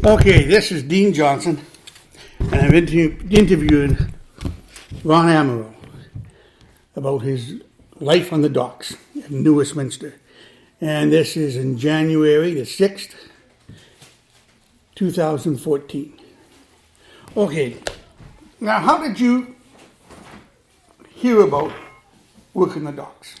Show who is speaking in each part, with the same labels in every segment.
Speaker 1: Okay, this is Dean Johnson, and I'm interviewing Ron Amero about his life on the docks in New Westminster. And this is in January the 6th, 2014. Okay, now how did you hear about working the docks?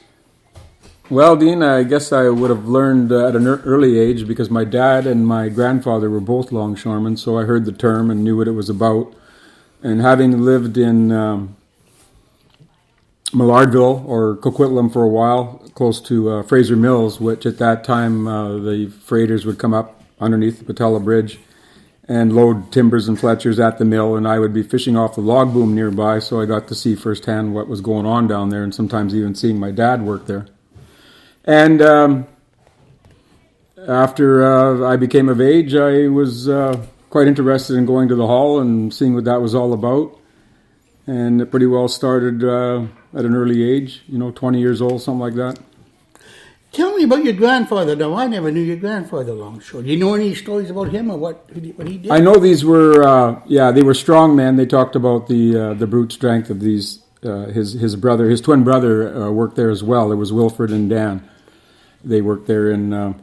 Speaker 2: Well, Dean, I guess I would have learned at an early age because my dad and my grandfather were both longshoremen, so I heard the term and knew what it was about. And having lived in Millardville or Coquitlam for a while, close to Fraser Mills, which at that time the freighters would come up underneath the Patella Bridge and load timbers and Fletchers at the mill, and I would be fishing off the log boom nearby, so I got to see firsthand what was going on down there and sometimes even seeing my dad work there. And after I became of age, I was quite interested in going to the hall and seeing what that was all about. And it pretty well started at an early age, 20 years old, something like that.
Speaker 1: Tell me about your grandfather. Now, I never knew your grandfather longshore. Do you know any stories about him or what he did?
Speaker 2: I know these were, they were strong men. They talked about the brute strength of these. His twin brother worked there as well. There was Wilfred and Dan. They worked there in,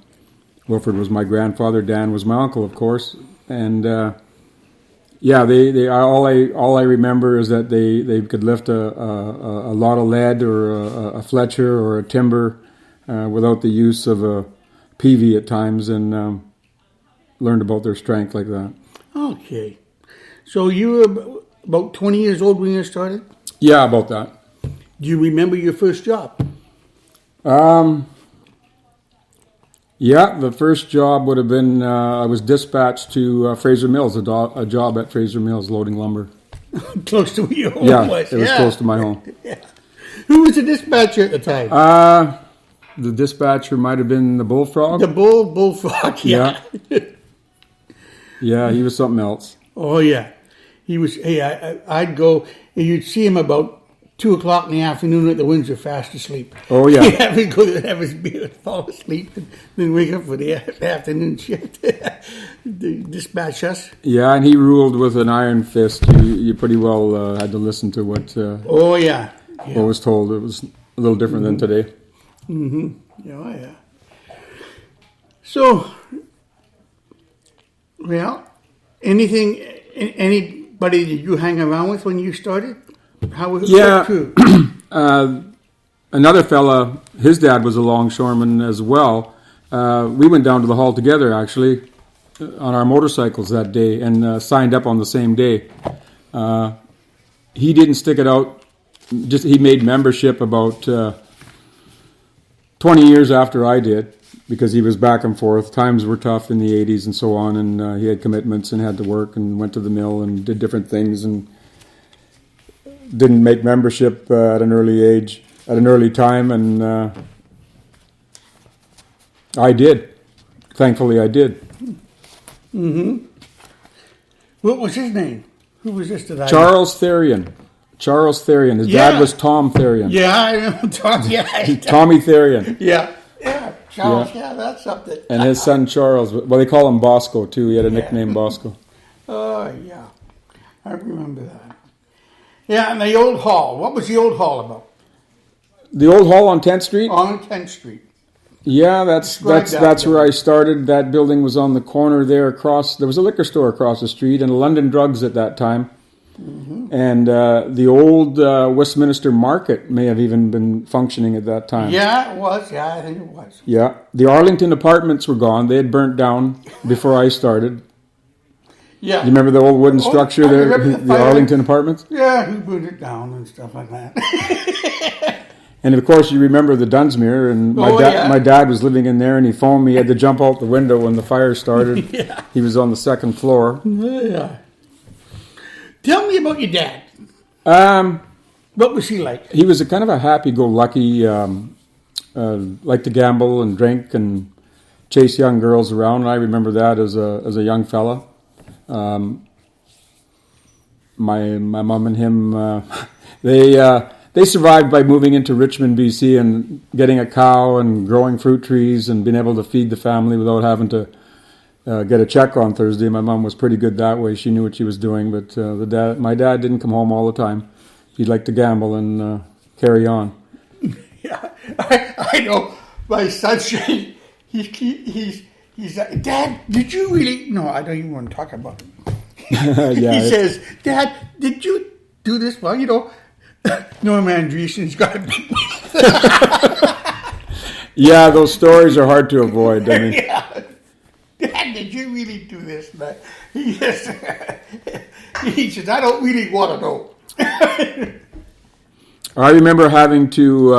Speaker 2: Wilfred was my grandfather, Dan was my uncle, of course. And they all I remember is that they could lift a lot of lead or a Fletcher or a timber without the use of a PV at times, and learned about their strength like that.
Speaker 1: Okay. So you were about 20 years old when you started?
Speaker 2: Yeah, about that.
Speaker 1: Do you remember your first job?
Speaker 2: Yeah, the first job would have been, I was dispatched to Fraser Mills, a job at Fraser Mills loading lumber.
Speaker 1: Close to where your home was.
Speaker 2: Yeah, it was close to my home.
Speaker 1: Yeah. Who was the dispatcher at the time?
Speaker 2: The dispatcher might have been the Bullfrog.
Speaker 1: The Bullfrog, yeah.
Speaker 2: Yeah, he was something else.
Speaker 1: Oh, yeah. He was, I'd go, and you'd see him about 2 o'clock in the afternoon at the Windsor fast asleep.
Speaker 2: Oh, yeah.
Speaker 1: He'd go there, have his beer, and fall asleep, and then wake up for the afternoon shift. Dispatch us.
Speaker 2: Yeah, and he ruled with an iron fist. You pretty well had to listen to what what was told. It was a little different than today.
Speaker 1: Mm-hmm. Yeah. So, well, anybody that you hang around with when you started? How was it?
Speaker 2: Another fella, his dad was a longshoreman as well. We went down to the hall together, actually, on our motorcycles that day, and signed up on the same day. He didn't stick it out. He made membership about 20 years after I did, because he was back and forth. Times were tough in the 80s and so on, and he had commitments and had to work and went to the mill and did different things and didn't make membership at an early time, and I did. Thankfully, I did.
Speaker 1: Mm-hmm. What was his name? Who was this that I
Speaker 2: Charles Therian. Charles Therian. His dad was Tom Therian.
Speaker 1: Yeah, I know.
Speaker 2: Tommy Therian.
Speaker 1: Yeah. Charles, that's something.
Speaker 2: And his son Charles, well, they call him Bosco, too. He had a nickname, Bosco.
Speaker 1: Oh, yeah. I remember that. Yeah, and the old hall. What was the old hall about?
Speaker 2: The old hall on 10th Street?
Speaker 1: On 10th Street.
Speaker 2: Yeah, that's where I started. That building was on the corner there across. There was a liquor store across the street and London Drugs at that time. Mm-hmm. And the old Westminster Market may have even been functioning at that time.
Speaker 1: Yeah, it was. Yeah, I think it was.
Speaker 2: Yeah. The Arlington apartments were gone. They had burnt down before I started.
Speaker 1: Yeah.
Speaker 2: You remember the old wooden structure there, the Arlington apartments?
Speaker 1: Yeah, he burned it down and stuff like that.
Speaker 2: And of course, you remember the Dunsmuir, and my dad was living in there, and he phoned me. He had to jump out the window when the fire started.
Speaker 1: Yeah.
Speaker 2: He was on the second floor.
Speaker 1: Yeah. Tell me about your dad. What was he like?
Speaker 2: He was a kind of a happy-go-lucky, liked to gamble and drink and chase young girls around. And I remember that as a young fella. My mom and him, they survived by moving into Richmond, BC, and getting a cow and growing fruit trees and being able to feed the family without having to get a check on Thursday. My mom was pretty good that way. She knew what she was doing, but my dad didn't come home all the time. He'd like to gamble and carry on.
Speaker 1: Yeah, I know. My son, he's like, Dad, did you really? No, I don't even want to talk about it.
Speaker 2: Yeah,
Speaker 1: He says, Dad, did you do this? Well, Norm Andreessen's got a big
Speaker 2: yeah, those stories are hard to avoid. I mean,
Speaker 1: yeah. Dad, did you really do this? But he says, I don't really want to know.
Speaker 2: I remember having to,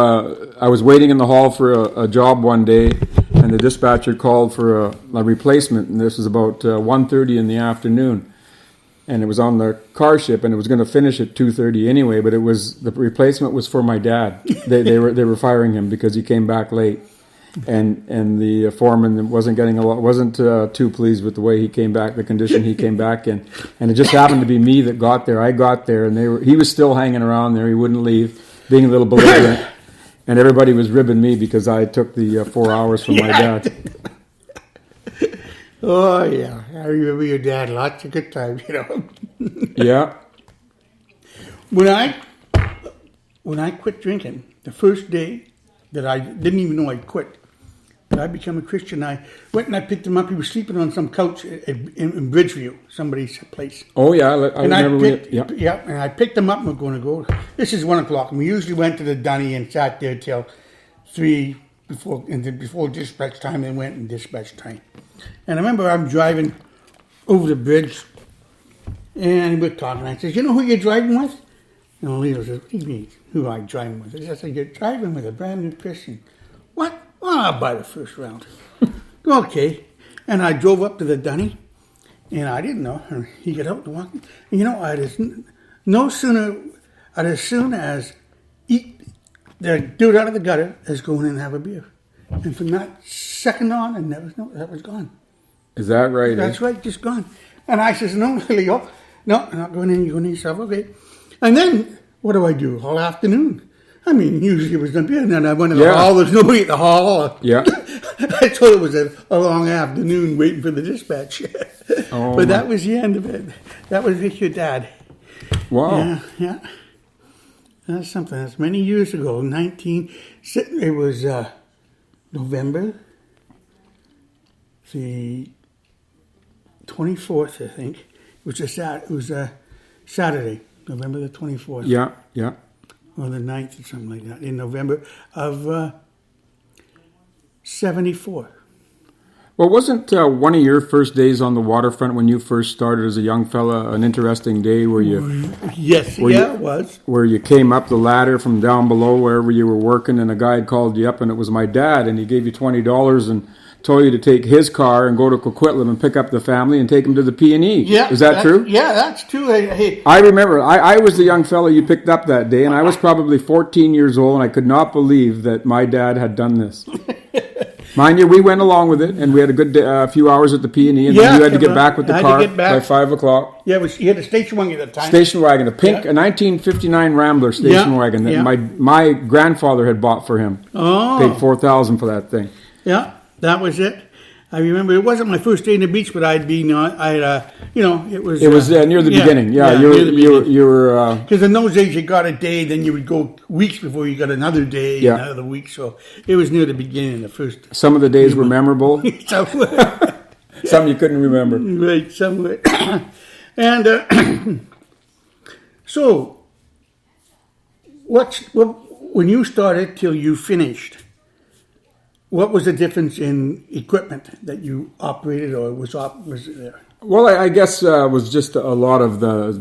Speaker 2: I was waiting in the hall for a job one day, and the dispatcher called for a replacement, and this was about 1:30 in the afternoon. And it was on the car ship, and it was going to finish at 2:30 anyway. But the replacement was for my dad. They were firing him because he came back late, and the foreman wasn't too pleased with the way he came back, the condition he came back in. And it just happened to be me that got there. I got there, and he was still hanging around there. He wouldn't leave, being a little belligerent, and everybody was ribbing me because I took the 4 hours from my dad.
Speaker 1: Oh, yeah. I remember your dad. Lots of good times,
Speaker 2: Yeah.
Speaker 1: When I quit drinking, the first day that I didn't even know I quit, but I became a Christian, I went and I picked him up. He was sleeping on some couch in Bridgeview, somebody's place.
Speaker 2: Oh, yeah. I remember.
Speaker 1: Yeah, and I picked him up and we're going to go. This is 1 o'clock, and we usually went to the Dunny and sat there till 3 before dispatch time, and went in dispatch time. And I remember I'm driving over the bridge, and we're talking. I said, "You know who you're driving with?" And Leo says, "What do you mean, who I'm driving with?" I said, "You're driving with a brand new Christian." "What?" "Well, I'll buy the first round." Okay. And I drove up to the Dunny, and I didn't know. And he got out and walked. And I'd as soon as eat the dude out of the gutter as go in and have a beer. And from that second on, that was gone.
Speaker 2: Is that right?
Speaker 1: That's right, just gone. And I says, "No, Leo, no, I'm not going in. You're going to yourself, okay?" And then what do I do all afternoon? I mean, usually it was the beer, and then I went to the hall. There's nobody at the hall.
Speaker 2: Yeah.
Speaker 1: I thought it was a long afternoon waiting for the dispatch. But that was the end of it. That was with your dad.
Speaker 2: Wow.
Speaker 1: Yeah. That's something. That's many years ago. It was November the 24th, I think. It was a Saturday, November the 24th.
Speaker 2: Yeah.
Speaker 1: Or the 9th or something like that, in November of 74.
Speaker 2: Well, wasn't one of your first days on the waterfront when you first started as a young fella an interesting day where you...
Speaker 1: Yes, it was.
Speaker 2: Where you came up the ladder from down below wherever you were working, and a guy had called you up, and it was my dad, and he gave you $20 and told you to take his car and go to Coquitlam and pick up the family and take them to the P&E.
Speaker 1: Yeah.
Speaker 2: Is that true?
Speaker 1: Yeah, that's true.
Speaker 2: I remember. I was the young fella you picked up that day, and I was probably 14 years old, and I could not believe that my dad had done this. Mind you, we went along with it, and we had a good few hours at the P&E, and then you had to get back with the car by 5 o'clock.
Speaker 1: Yeah, you had a station wagon at the time.
Speaker 2: Station wagon, a 1959 Rambler station wagon that my grandfather had bought for him.
Speaker 1: Oh.
Speaker 2: Paid $4,000 for that thing.
Speaker 1: Yeah, that was it. I remember it wasn't my first day in the beach, but it was.
Speaker 2: It was near the beginning. Yeah, you were.
Speaker 1: Because in those days you got a day, then you would go weeks before you got another day, another week. So it was near the beginning, the first.
Speaker 2: Some of the days were memorable. Some you couldn't remember.
Speaker 1: Right, some were. And so, when you started till you finished? What was the difference in equipment that you operated, or was there?
Speaker 2: Well, I guess it was just a lot of the,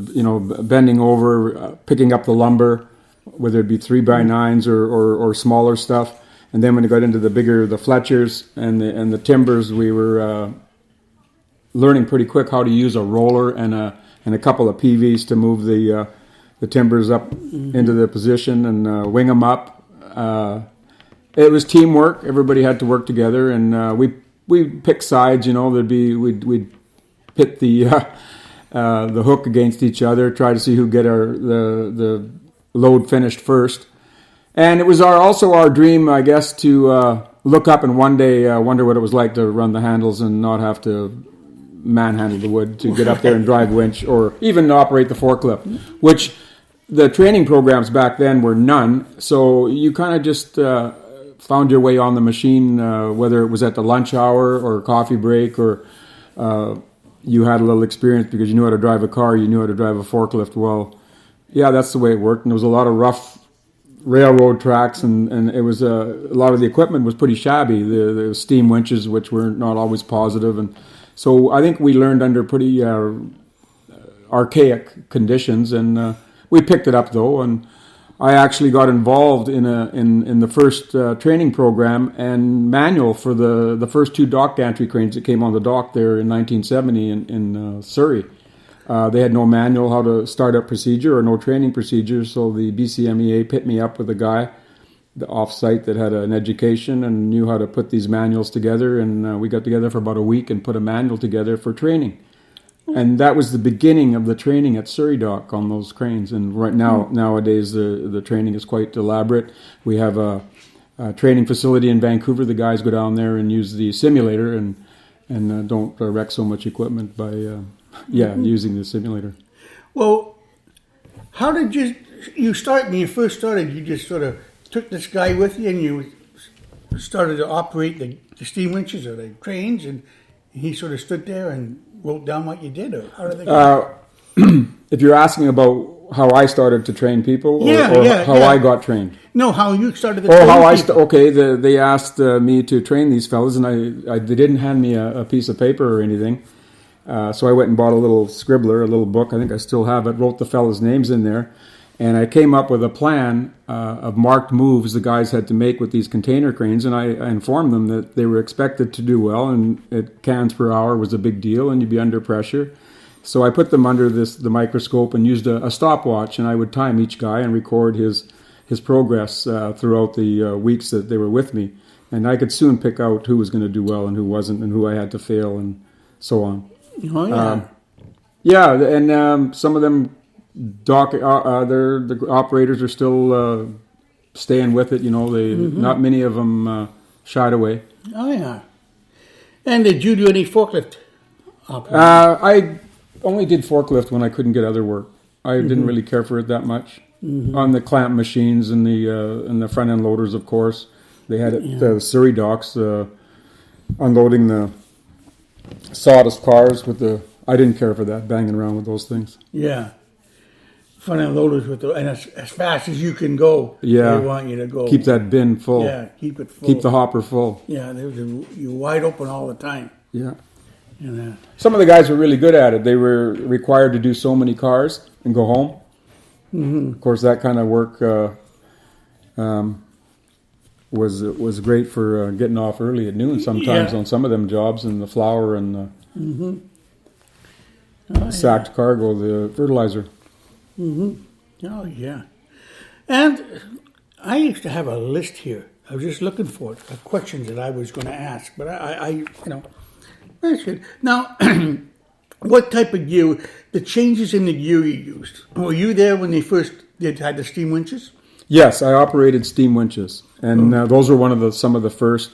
Speaker 2: bending over, picking up the lumber, whether it be 3x9s or smaller stuff. And then when it got into the Fletchers and the timbers, we were learning pretty quick how to use a roller and a couple of PVs to move the timbers up into the position and wing them up. It was teamwork. Everybody had to work together, and we picked sides. We'd pit the hook against each other, try to see who get the load finished first. And it was also our dream, I guess, to look up and one day wonder what it was like to run the handles and not have to manhandle the wood to get up there and drive winch or even operate the forklift, which the training programs back then were none. So you kind of just found your way on the machine, whether it was at the lunch hour or coffee break, or you had a little experience because you knew how to drive a car, you knew how to drive a forklift. Well, yeah, that's the way it worked. And there was a lot of rough railroad tracks, and it was a lot of the equipment was pretty shabby. The steam winches, which were not always positive, and so I think we learned under pretty archaic conditions, and we picked it up though. And I actually got involved in the first training program and manual for the first 2 dock gantry cranes that came on the dock there in 1970 in Surrey. They had no manual how to start up procedure or no training procedure, so the BCMEA pit me up with a guy off-site that had an education and knew how to put these manuals together, and we got together for about a week and put a manual together for training. And that was the beginning of the training at Surrey Dock on those cranes. And right now, nowadays, the training is quite elaborate. We have a training facility in Vancouver. The guys go down there and use the simulator and don't wreck so much equipment by using the simulator.
Speaker 1: Well, how did you start? When you first started, you just sort of took this guy with you and you started to operate the steam winches or the cranes, and he sort of stood there and wrote down what you did, or how did they go?
Speaker 2: If you're asking about how I started to train people, or how I got trained.
Speaker 1: No, how you started to
Speaker 2: train
Speaker 1: people.
Speaker 2: They asked me to train these fellas, and they didn't hand me a piece of paper or anything. So I went and bought a little scribbler, a little book. I think I still have it. Wrote the fellas' names in there. And I came up with a plan of marked moves the guys had to make with these container cranes, and I informed them that they were expected to do well, and cans per hour was a big deal, and you'd be under pressure. So I put them under the microscope and used a stopwatch, and I would time each guy and record his progress throughout the weeks that they were with me. And I could soon pick out who was going to do well and who wasn't, and who I had to fail, and so on.
Speaker 1: Oh, yeah.
Speaker 2: And some of them the operators are still staying with it. Not many of them shied away.
Speaker 1: Oh yeah. And did you do any forklift operating?
Speaker 2: I only did forklift when I couldn't get other work. I didn't really care for it that much. On the clamp machines and the front end loaders, of course, they had it. The Surrey docks unloading the Sawdust cars I didn't care for that, banging around with those things.
Speaker 1: Yeah. Front end loaders and as fast as you can go.
Speaker 2: Yeah.
Speaker 1: They want you to go.
Speaker 2: Keep that bin full.
Speaker 1: Yeah, keep it full.
Speaker 2: Keep the hopper full.
Speaker 1: Yeah, you're wide open all the time.
Speaker 2: Yeah.
Speaker 1: Some
Speaker 2: of the guys were really good at it. They were required to do so many cars and go home. Mm-hmm. Of course, that kind of work was great for getting off early at noon sometimes on some of them jobs, and the flour and the sacked cargo, the fertilizer.
Speaker 1: Mm-hmm. Oh, yeah. And I used to have a list here. I was just looking for it, the questions that I was going to ask. But that's good. Now, what type of gear, the changes in the gear you used, were you there when they first had the steam winches?
Speaker 2: Yes, I operated steam winches. And those were some of the first.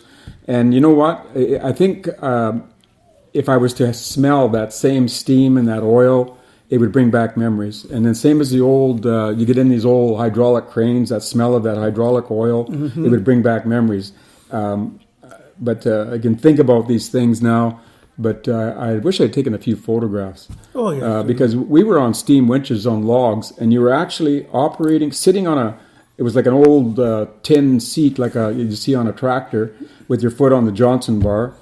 Speaker 2: And you know what? I think if I was to smell that same steam and that oil, it would bring back memories. And then same as the old, you get in these old hydraulic cranes, that smell of that hydraulic oil, it would bring back memories. But I can think about these things now, but I wish I'd taken a few photographs. Oh, yeah. Because we were on steam winches on logs, and you were actually sitting on it was like an old tin seat, like you see on a tractor, with your foot on the Johnson bar,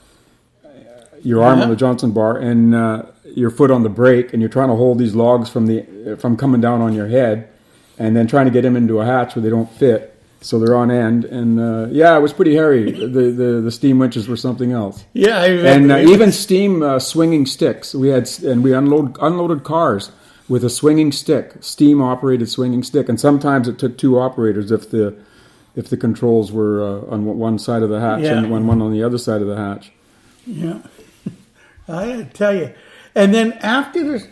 Speaker 2: your arm on the Johnson bar, and your foot on the brake, and you're trying to hold these logs from coming down on your head, and then trying to get them into a hatch where they don't fit, so they're on end. And it was pretty hairy. The steam winches were something else. Yeah, I remember. And even steam swinging sticks. We unloaded cars with a swinging stick, steam operated swinging stick, and sometimes it took 2 operators if the controls were on one side of the hatch and one on the other side of the hatch. Yeah, I tell you. And then after this,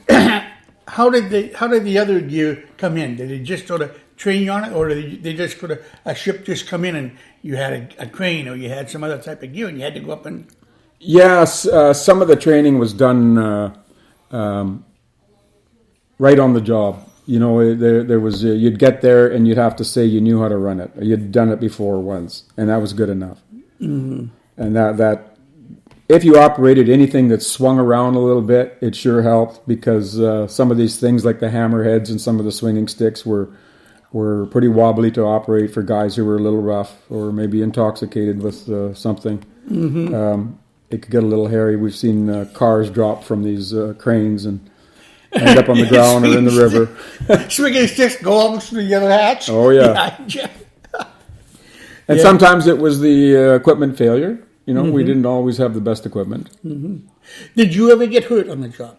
Speaker 2: how did the other gear come in? Did they just sort of train you on it, or did they just a ship just come in and you had a crane or you had some other type of gear and you had to go up and Yes, some of the training was done right on the job. You know, there was you'd get there and you'd have to say you knew how to run it. You'd done it before once, and that was good enough. Mm-hmm. And that if you operated anything that swung around a little bit, it sure helped, because some of these things like the hammerheads and some of the swinging sticks were pretty wobbly to operate for guys who were a little rough or maybe intoxicated with something. Mm-hmm. It could get a little hairy. We've seen cars drop from these cranes and end up on the ground or in the river.
Speaker 1: Swinging sticks go up through the other hatch.
Speaker 2: Oh, yeah. And sometimes it was the equipment failure. You know, we didn't always have the best equipment.
Speaker 1: Mm-hmm. Did you ever get hurt on the job?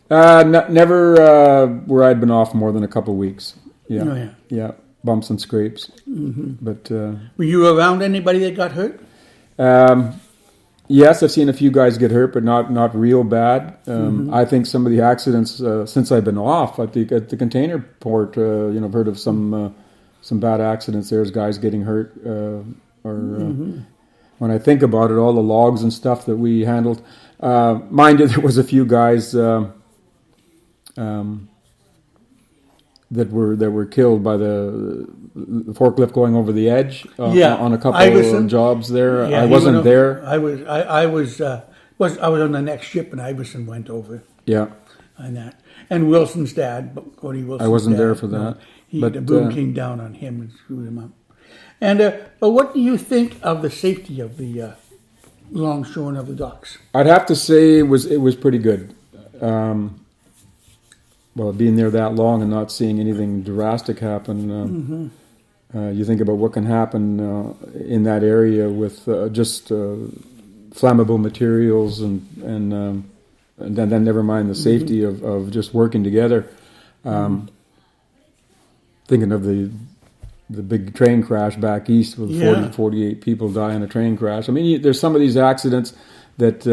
Speaker 2: Never where I'd been off more than a couple of weeks. Yeah.
Speaker 1: Oh, yeah.
Speaker 2: Yeah. Bumps and scrapes. Mm-hmm. But
Speaker 1: were you around anybody that got hurt?
Speaker 2: Yes, I've seen a few guys get hurt, but not real bad. I think some of the accidents since I've been off, I think at the container port, I've heard of some bad accidents. There's guys getting hurt. When I think about it, all the logs and stuff that we handled, mind you, there was a few guys that were killed by the forklift going over the edge on a couple of jobs there.
Speaker 1: Yeah,
Speaker 2: I wasn't there.
Speaker 1: I was on the next ship, and Iverson went over.
Speaker 2: Yeah,
Speaker 1: on that, and Wilson's dad, Cody Wilson's.
Speaker 2: I wasn't
Speaker 1: dad,
Speaker 2: there for that.
Speaker 1: But the boom came down on him and screwed him up. And but what do you think of the safety of the longshoreman of the docks?
Speaker 2: I'd have to say it was pretty good. Well, being there that long and not seeing anything drastic happen, you think about what can happen in that area with just flammable materials and then never mind the safety of just working together. Thinking of the big train crash back east with 48 people die in a train crash. I mean, there's some of these accidents that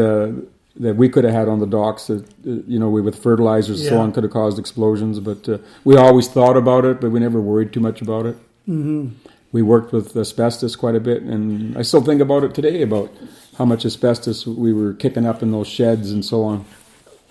Speaker 2: we could have had on the docks that, with fertilizers and so on could have caused explosions. But we always thought about it, but we never worried too much about it. Mm-hmm. We worked with asbestos quite a bit, and I still think about it today, about how much asbestos we were kicking up in those sheds and so on.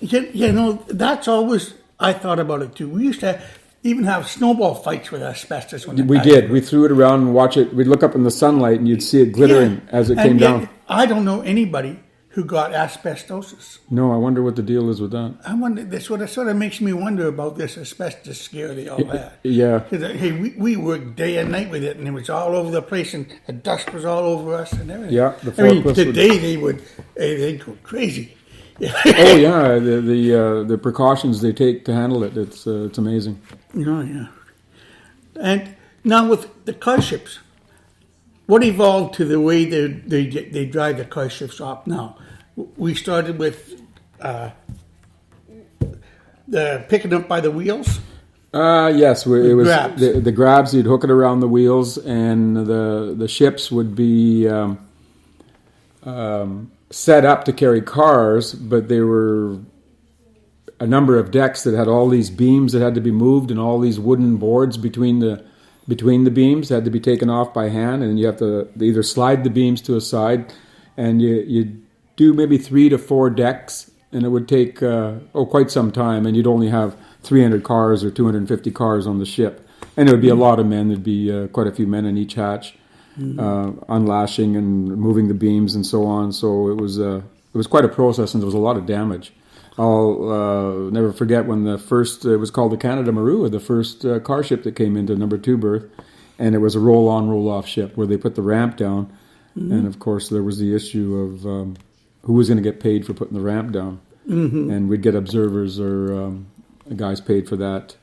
Speaker 1: That's always, I thought about it too. We used to even have snowball fights with asbestos.
Speaker 2: We did. We threw it around and watch it. We'd look up in the sunlight and you'd see it glittering as it came down.
Speaker 1: I don't know anybody who got asbestosis.
Speaker 2: No, I wonder what the deal is with that.
Speaker 1: I wonder. This sort of makes me wonder about this asbestos scare they all had.
Speaker 2: Yeah.
Speaker 1: Because we worked day and night with it, and it was all over the place, and the dust was all over us and everything.
Speaker 2: Yeah.
Speaker 1: Today they'd go crazy.
Speaker 2: Oh yeah, the precautions they take to handle it, it's amazing.
Speaker 1: Yeah. And now with the car ships, what evolved to the way they drive the car ships up now? We started with the picking up by the wheels.
Speaker 2: Yes, it was
Speaker 1: grabs.
Speaker 2: The grabs. You'd hook it around the wheels, and the ships would be set up to carry cars, but there were a number of decks that had all these beams that had to be moved, and all these wooden boards between the beams had to be taken off by hand, and you have to either slide the beams to a side, and you do maybe 3 to 4 decks, and it would take quite some time, and you'd only have 300 cars or 250 cars on the ship, and it would be a lot of men. There'd be quite a few men in each hatch, unlashing and moving the beams and so on. So it was quite a process, and there was a lot of damage. I'll never forget when the first, it was called the Canada Maru, the first car ship that came into number 2 berth, and it was a roll-on, roll-off ship where they put the ramp down, and of course there was the issue of who was going to get paid for putting the ramp down, and we'd get observers or guys paid for that.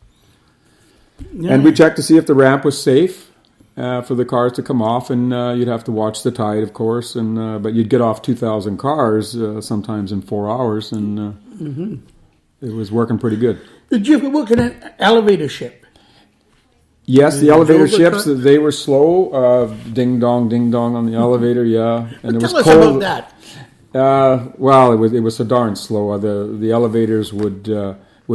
Speaker 2: Yeah. And we checked to see if the ramp was safe for the cars to come off, and you'd have to watch the tide, of course, and but you'd get off 2,000 cars sometimes in 4 hours, and it was working pretty good.
Speaker 1: Did you ever work in an elevator ship?
Speaker 2: Yes, the elevator ships, they were slow. Ding dong on the elevator, yeah. And it was
Speaker 1: cold.
Speaker 2: Tell us
Speaker 1: about that.
Speaker 2: Well, it was so darn slow. The elevators would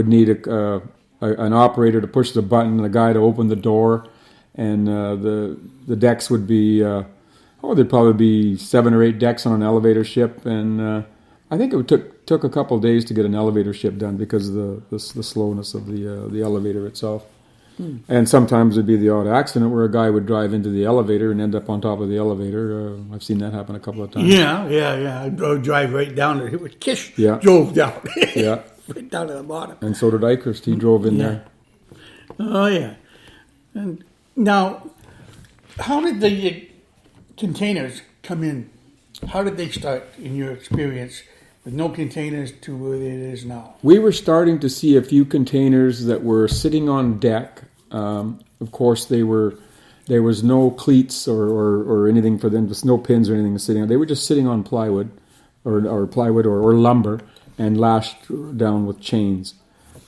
Speaker 2: need an operator to push the button, and a guy to open the door, and the decks would be Oh, there'd probably be 7 or 8 decks on an elevator ship, and I think it took a couple of days to get an elevator ship done because of the slowness of the elevator itself. And sometimes it'd be the odd accident where a guy would drive into the elevator and end up on top of the elevator. I've seen that happen a couple of times.
Speaker 1: Yeah. I'd drive right down there. It was Kish drove down.
Speaker 2: Yeah.
Speaker 1: Right down to the bottom.
Speaker 2: And so did Eichhorst. He drove in there.
Speaker 1: Oh, yeah. And now, how did the containers come in? How did they start, in your experience, with no containers to where it is now?
Speaker 2: We were starting to see a few containers that were sitting on deck. Of course, there was no cleats or anything for them, just no pins or anything sitting on. They were just sitting on plywood or plywood or lumber and lashed down with chains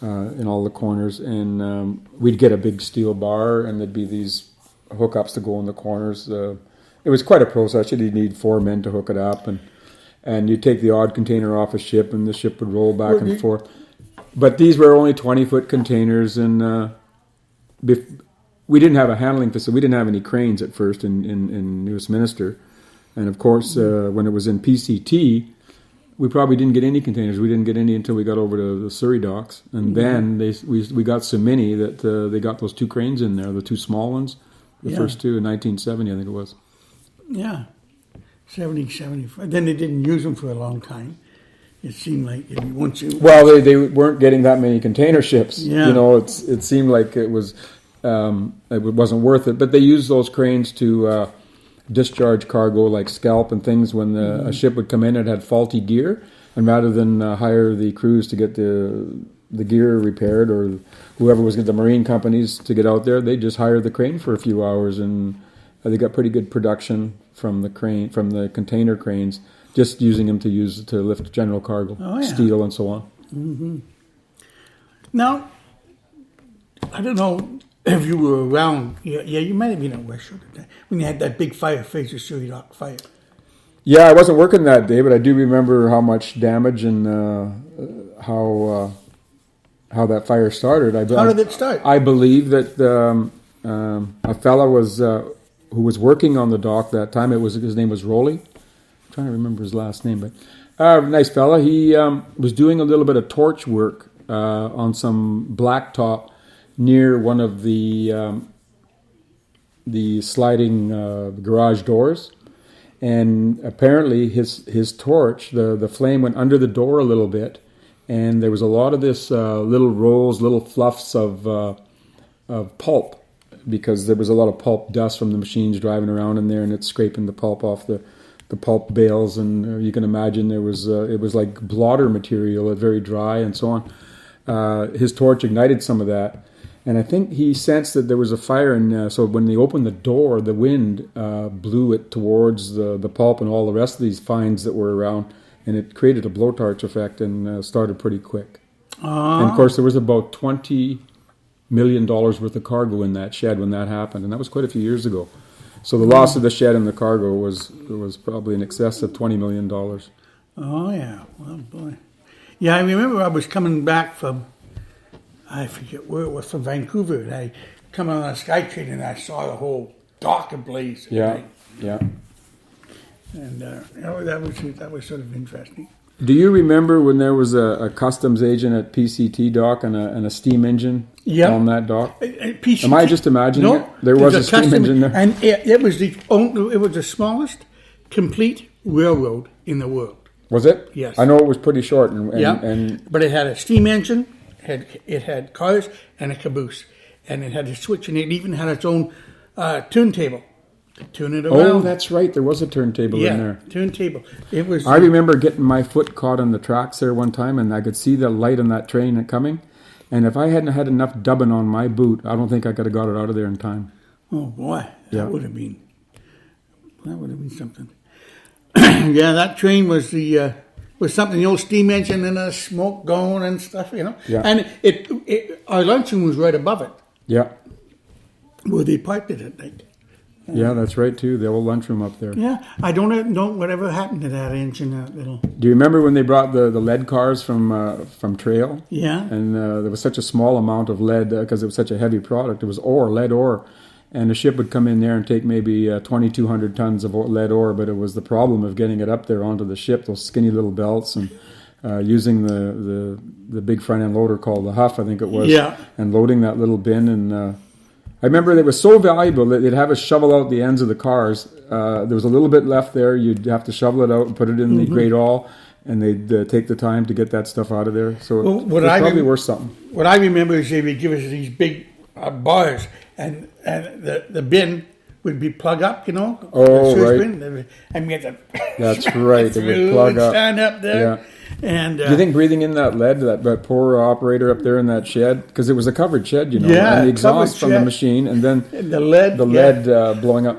Speaker 2: in all the corners. And we'd get a big steel bar, and there'd be these hookups to go in the corners. It was quite a process. You'd need 4 men to hook it up, and you'd take the odd container off a ship, and the ship would roll back and forth. But these were only 20-foot containers, and we didn't have a handling facility. We didn't have any cranes at first in New Westminster. And of course, when it was in PCT, we probably didn't get any containers. We didn't get any until we got over to the Surrey docks. And then we got so many that they got those 2 cranes in there, the 2 small ones, the first 2 in 1970, I think it was.
Speaker 1: Yeah, 70, 75. Then they didn't use them for a long time. It seemed like once you...
Speaker 2: Well, they weren't getting that many container ships.
Speaker 1: Yeah.
Speaker 2: You know, it seemed like it wasn't worth it. But they used those cranes to discharge cargo like scalp and things when a ship would come in and had faulty gear. And rather than hire the crews to get the gear repaired, or whoever was getting the marine companies to get out there, they just hired the crane for a few hours, and they got pretty good production from the container cranes, just using them to lift general cargo, steel and so on.
Speaker 1: Mm-hmm. Now, I don't know if you were around. Yeah, you might have been at West Shore when you had that big fire, Fraser Surrey Dock fire.
Speaker 2: Yeah, I wasn't working that day, but I do remember how much damage and how that fire started.
Speaker 1: How did it start?
Speaker 2: I believe that a fella who was working on the dock that time. His name was Rowley. I'm trying to remember his last name, but nice fella. He was doing a little bit of torch work on some blacktop near one of the sliding garage doors, and apparently his torch, the flame went under the door a little bit, and there was a lot of this little rolls, little fluffs of pulp, because there was a lot of pulp dust from the machines driving around in there, and it's scraping the pulp off the pulp bales, and you can imagine it was like blotter material, very dry and so on. His torch ignited some of that, and I think he sensed that there was a fire, and so when they opened the door, the wind blew it towards the pulp and all the rest of these fines that were around, and it created a blowtorch effect and started pretty quick. And of course, there was about $20 million worth of cargo in that shed when that happened, and that was quite a few years ago. So the loss of the shed and the cargo was probably in excess of $20 million.
Speaker 1: Oh yeah, well boy, yeah. I remember I was coming back from, I forget where it was, from Vancouver, and I come on a SkyTrain and I saw the whole dock ablaze.
Speaker 2: Yeah,
Speaker 1: right?
Speaker 2: yeah.
Speaker 1: And that was sort of interesting.
Speaker 2: Do you remember when there was a customs agent at PCT dock and a steam engine on that dock?
Speaker 1: PCT,
Speaker 2: am I just imagining it? There was a steam engine there,
Speaker 1: and it was the smallest complete railroad in the world.
Speaker 2: Was it?
Speaker 1: Yes.
Speaker 2: I know it was pretty short,
Speaker 1: but it had a steam engine. It had cars and a caboose, and it had a switch, and it even had its own turntable. Turn it around.
Speaker 2: Oh, that's right. There was a turntable in there.
Speaker 1: Yeah, turntable. It was.
Speaker 2: I remember getting my foot caught on the tracks there one time, and I could see the light on that train coming. And if I hadn't had enough dubbing on my boot, I don't think I could have got it out of there in time.
Speaker 1: Oh boy, that would have been something. Yeah, that train was something. The old steam engine and the smoke going and stuff, you know.
Speaker 2: Yeah.
Speaker 1: And our luncheon was right above it.
Speaker 2: Yeah.
Speaker 1: Where they parked it at night.
Speaker 2: Yeah, that's right too. The old lunchroom up there.
Speaker 1: Yeah, I don't know whatever happened to that engine. That little.
Speaker 2: Do you remember when they brought the lead cars from Trail?
Speaker 1: Yeah.
Speaker 2: And there was such a small amount of lead because it was such a heavy product. It was lead ore, and the ship would come in there and take maybe 2,200 tons of lead ore, but it was the problem of getting it up there onto the ship, those skinny little belts, and using the big front end loader called the Huff, I think it was, and loading that little bin. And I remember it was so valuable that they'd have us shovel out the ends of the cars. There was a little bit left there. You'd have to shovel it out and put it in the Great All, and they'd take the time to get that stuff out of there. So it was probably worth something.
Speaker 1: What I remember is they would give us these big bars, and the bin would be plug up, you know.
Speaker 2: Oh, right.
Speaker 1: Bin, and we had to.
Speaker 2: That's right. It would plug up.
Speaker 1: Stand up there.
Speaker 2: Yeah.
Speaker 1: And
Speaker 2: do you think breathing in that lead, that poor operator up there in that shed, because it was a covered shed, you know, and the exhaust from the machine, and then
Speaker 1: the lead
Speaker 2: blowing up.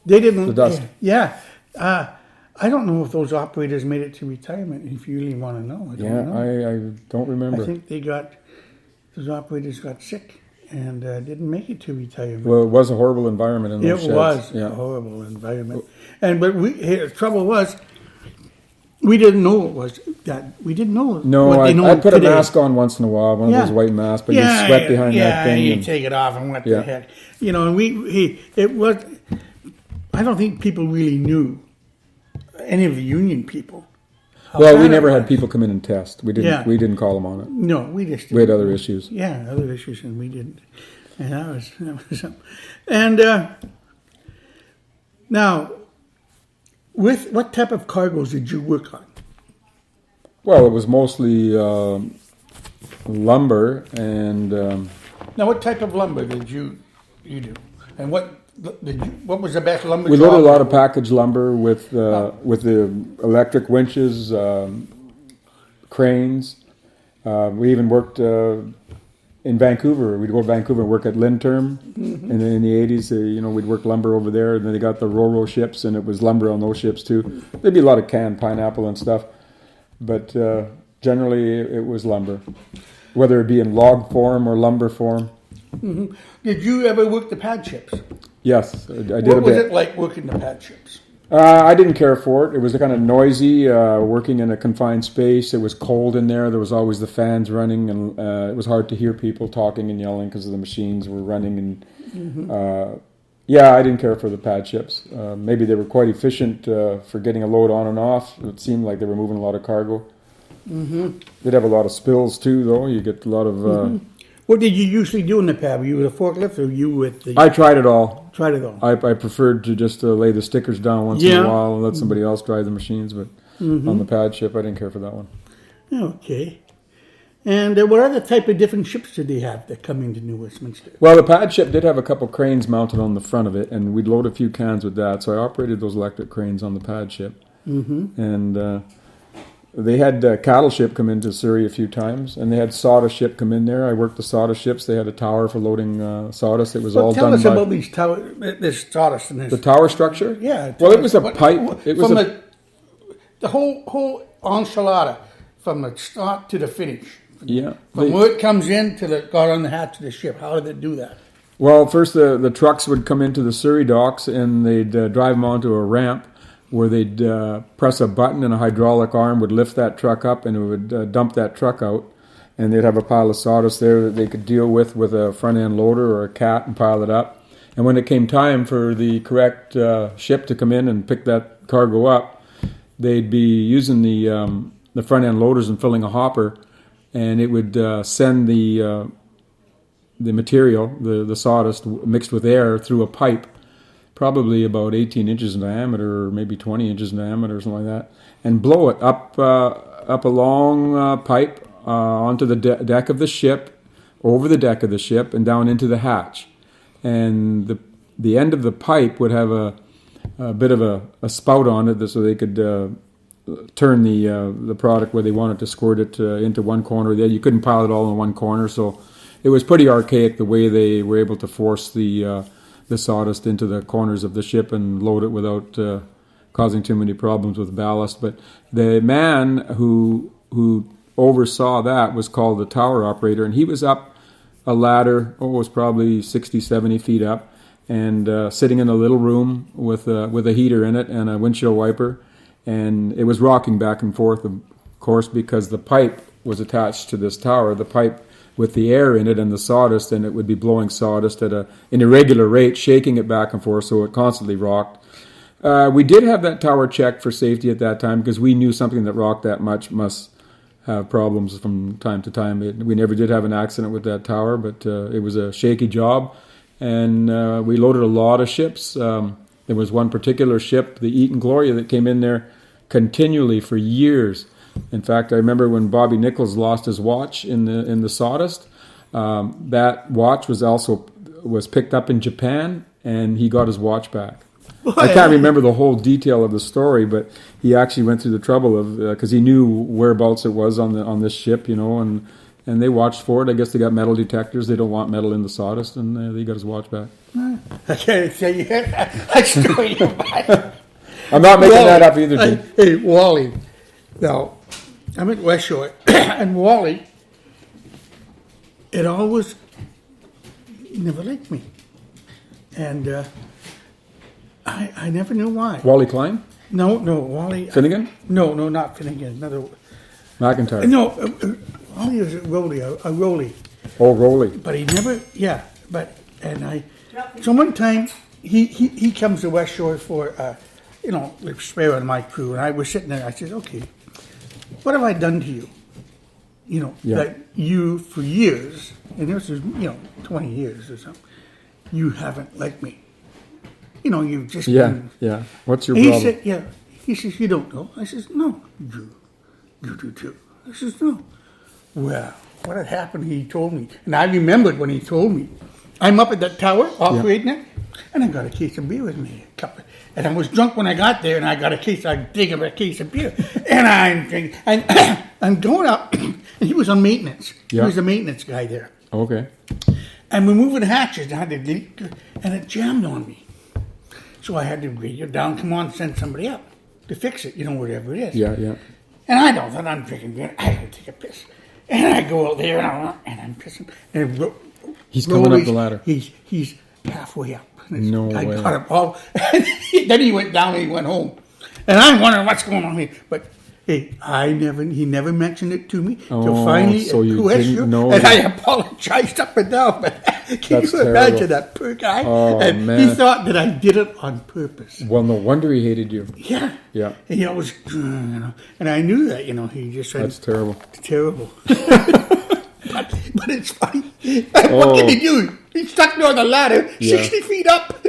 Speaker 1: They didn't.
Speaker 2: The dust.
Speaker 1: I don't know if those operators made it to retirement. If you really want to know, I don't know.
Speaker 2: I don't remember.
Speaker 1: I think those operators got sick and didn't make it to retirement.
Speaker 2: Well, it was a horrible environment in those sheds.
Speaker 1: It was a horrible environment, but the trouble was, we didn't know it was that. We didn't know.
Speaker 2: No, I put a mask on once in a while, one of those white masks, but you sweat behind that thing.
Speaker 1: You take it off, and what the heck, you know? And it was. I don't think people really knew, any of the union people.
Speaker 2: Well, we never had people come in and test. We didn't. We didn't call them on it.
Speaker 1: No, we just.
Speaker 2: We had other issues.
Speaker 1: Yeah, other issues, and we didn't. And that was something. And now, with what type of cargoes did you work on?
Speaker 2: Well, it was mostly lumber and.
Speaker 1: Now, what type of lumber did you do, and what was the best lumber?
Speaker 2: We loaded a lot of package lumber with the electric winches, cranes. We even worked in Vancouver. We'd go to Vancouver and work at Linterm, and in the 80s, we'd work lumber over there. And then they got the Ro-Ro ships, and it was lumber on those ships too. There'd be a lot of canned pineapple and stuff, but generally it was lumber, whether it be in log form or lumber form.
Speaker 1: Mm-hmm. Did you ever work the pad ships?
Speaker 2: Yes, I did a bit.
Speaker 1: What was it like working the pad ships?
Speaker 2: I didn't care for it. It was kind of noisy, working in a confined space. It was cold in there. There was always the fans running, and it was hard to hear people talking and yelling because the machines were running. And I didn't care for the pad ships. Maybe they were quite efficient for getting a load on and off. It seemed like they were moving a lot of cargo. They'd have a lot of spills too, though. You get a lot of...
Speaker 1: What did you usually do in the pad? Were you with a forklift or you with the...
Speaker 2: I tried it all.
Speaker 1: I
Speaker 2: preferred to just lay the stickers down once in a while and let somebody else drive the machines, but on the pad ship, I didn't care for that one.
Speaker 1: Okay. And what other type of different ships did they have that come into New Westminster?
Speaker 2: Well, the pad ship did have a couple cranes mounted on the front of it, and we'd load a few cans with that, so I operated those electric cranes on the pad ship. And... they had cattle ship come into Surrey a few times, and they had Sawdust ship come in there. I worked the Sawdust ships. They had a tower for loading sawdust. It was all done by...
Speaker 1: Tell us about these tower, this Sawdust and this...
Speaker 2: The tower structure?
Speaker 1: Yeah.
Speaker 2: Well, it was a pipe. It was
Speaker 1: the whole enchilada, from the start to the finish.
Speaker 2: Yeah.
Speaker 1: From where it comes in to got on the hatch of the ship. How did it do that?
Speaker 2: Well, first the trucks would come into the Surrey docks, and they'd drive them onto a ramp, where they'd press a button and a hydraulic arm would lift that truck up and it would dump that truck out. And they'd have a pile of sawdust there that they could deal with a front-end loader or a cat and pile it up. And when it came time for the correct ship to come in and pick that cargo up, they'd be using the front-end loaders and filling a hopper, and it would send the material, the sawdust mixed with air, through a pipe, probably about 18 inches in diameter, or maybe 20 inches in diameter, or something like that, and blow it up a long pipe onto the deck of the ship, over the deck of the ship, and down into the hatch. And the end of the pipe would have a bit of a spout on it, so they could turn the product where they wanted to squirt it into one corner. There, you couldn't pile it all in one corner, so it was pretty archaic the way they were able to force the sawdust into the corners of the ship and load it without causing too many problems with ballast. But the man who oversaw that was called the tower operator, and he was up a ladder, it was probably 60, 70 feet up, and sitting in a little room with a heater in it and a windshield wiper, and it was rocking back and forth, of course, because the pipe was attached to this tower, the pipe with the air in it and the sawdust, and it would be blowing sawdust at an irregular rate, shaking it back and forth, so it constantly rocked. We did have that tower checked for safety at that time because we knew something that rocked that much must have problems from time to time. We never did have an accident with that tower, but it was a shaky job, and we loaded a lot of ships. There was one particular ship, the Eaton Gloria, that came in there continually for years. In fact, I remember when Bobby Nichols lost his watch in the Sawdust. That watch was picked up in Japan, and he got his watch back. I can't remember the whole detail of the story, but he actually went through the trouble of because he knew whereabouts it was on this ship, and they watched for it. I guess they got metal detectors. They don't want metal in the Sawdust, and they got his watch back.
Speaker 1: I can't say you had that story.
Speaker 2: I'm not making that up either, Jim.
Speaker 1: Hey, Wally. Now, I'm at West Shore, and Wally, it always never liked me. And I never knew why.
Speaker 2: Wally Klein?
Speaker 1: No, Wally.
Speaker 2: Finnegan?
Speaker 1: No, not Finnegan. Another.
Speaker 2: McIntyre?
Speaker 1: No, Wally was a Rolly.
Speaker 2: Oh, Rolly.
Speaker 1: But he never, so one time, he comes to West Shore for, like spare on my crew, and I was sitting there, I said, okay, what have I done to you? That you, for years, and this is, 20 years or something, you haven't liked me. You've just been...
Speaker 2: Yeah. What's your
Speaker 1: and
Speaker 2: problem?
Speaker 1: He said, he says, you don't know. I says, no, you do too. I says, no. Well, what had happened, he told me, and I remembered when he told me. I'm up at that tower, operating it, and I got a case of beer with me, and I was drunk when I got there, and I got a case of beer, and I'm drinking, and I'm going up, and he was on maintenance.
Speaker 2: Yeah.
Speaker 1: He was a maintenance guy there.
Speaker 2: Okay.
Speaker 1: And we're moving hatches, and it jammed on me. So I had to radio down, come on, send somebody up to fix it, whatever it is.
Speaker 2: Yeah.
Speaker 1: And I know that I'm drinking beer, I gotta take a piss. And I go out there, and I'm pissing, and
Speaker 2: he's coming up the ladder.
Speaker 1: He's halfway up.
Speaker 2: No way.
Speaker 1: I got him all. And then he went down and he went home. And I'm wondering what's going on here. But hey, he never mentioned it to me till finally
Speaker 2: so you didn't know.
Speaker 1: And I apologized up and down. But can you imagine that poor guy?
Speaker 2: Oh,
Speaker 1: and
Speaker 2: man.
Speaker 1: he thought that I did it on purpose.
Speaker 2: Well, no wonder he hated you.
Speaker 1: Yeah.
Speaker 2: Yeah.
Speaker 1: And he always, and I knew that, he just said.
Speaker 2: That's terrible.
Speaker 1: Terrible. But it's funny. What can he do? He stuck me on the ladder, 60 feet up.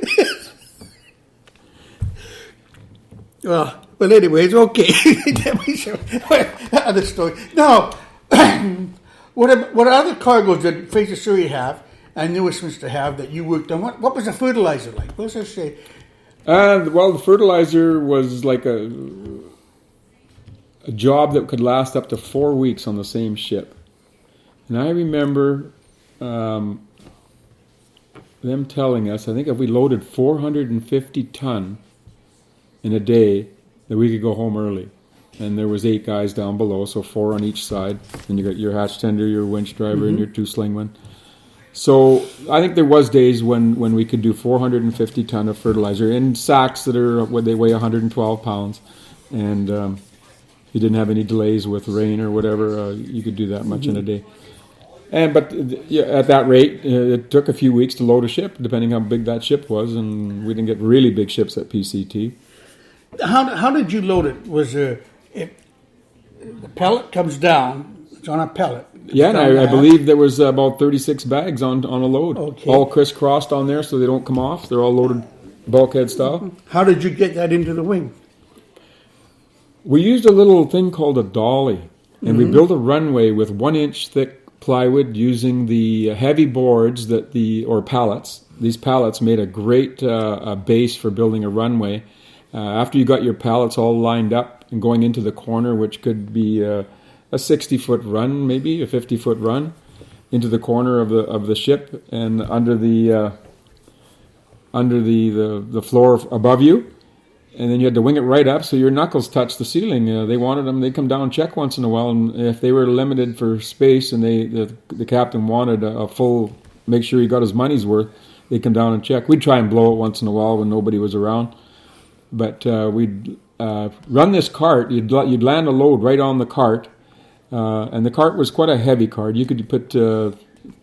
Speaker 1: Well, but anyway, it's okay. Other story. Now, what other cargoes did Fraser Surrey have and New Westminster have that you worked on? What was the fertilizer like? What does it say?
Speaker 2: Well, the fertilizer was like a job that could last up to 4 weeks on the same ship. And I remember them telling us, I think if we loaded 450 ton in a day, that we could go home early. And there was 8 guys down below, so 4 on each side. And you got your hatch tender, your winch driver, and your 2 slingmen. So I think there was days when we could do 450 ton of fertilizer in sacks that they weigh 112 pounds. And you didn't have any delays with rain or whatever. You could do that much in a day. But at that rate, it took a few weeks to load a ship, depending how big that ship was, and we didn't get really big ships at PCT.
Speaker 1: How did you load it? Was the pellet comes down? It's on a pellet.
Speaker 2: Yeah, and I believe there was about 36 bags on a load,
Speaker 1: okay.
Speaker 2: All crisscrossed on there, so they don't come off. They're all loaded bulkhead style.
Speaker 1: How did you get that into the wing?
Speaker 2: We used a little thing called a dolly, and we built a runway with 1-inch thick plywood using the heavy boards or pallets. These pallets made a great base for building a runway. After you got your pallets all lined up and going into the corner, which could be a 60-foot run, maybe a 50-foot run into the corner of the ship and under the floor above you. And then you had to wing it right up so your knuckles touched the ceiling. They wanted them. They'd come down and check once in a while. And if they were limited for space and the captain wanted a full, make sure he got his money's worth, they'd come down and check. We'd try and blow it once in a while when nobody was around. But we'd run this cart. You'd land a load right on the cart. And the cart was quite a heavy cart. You could put 2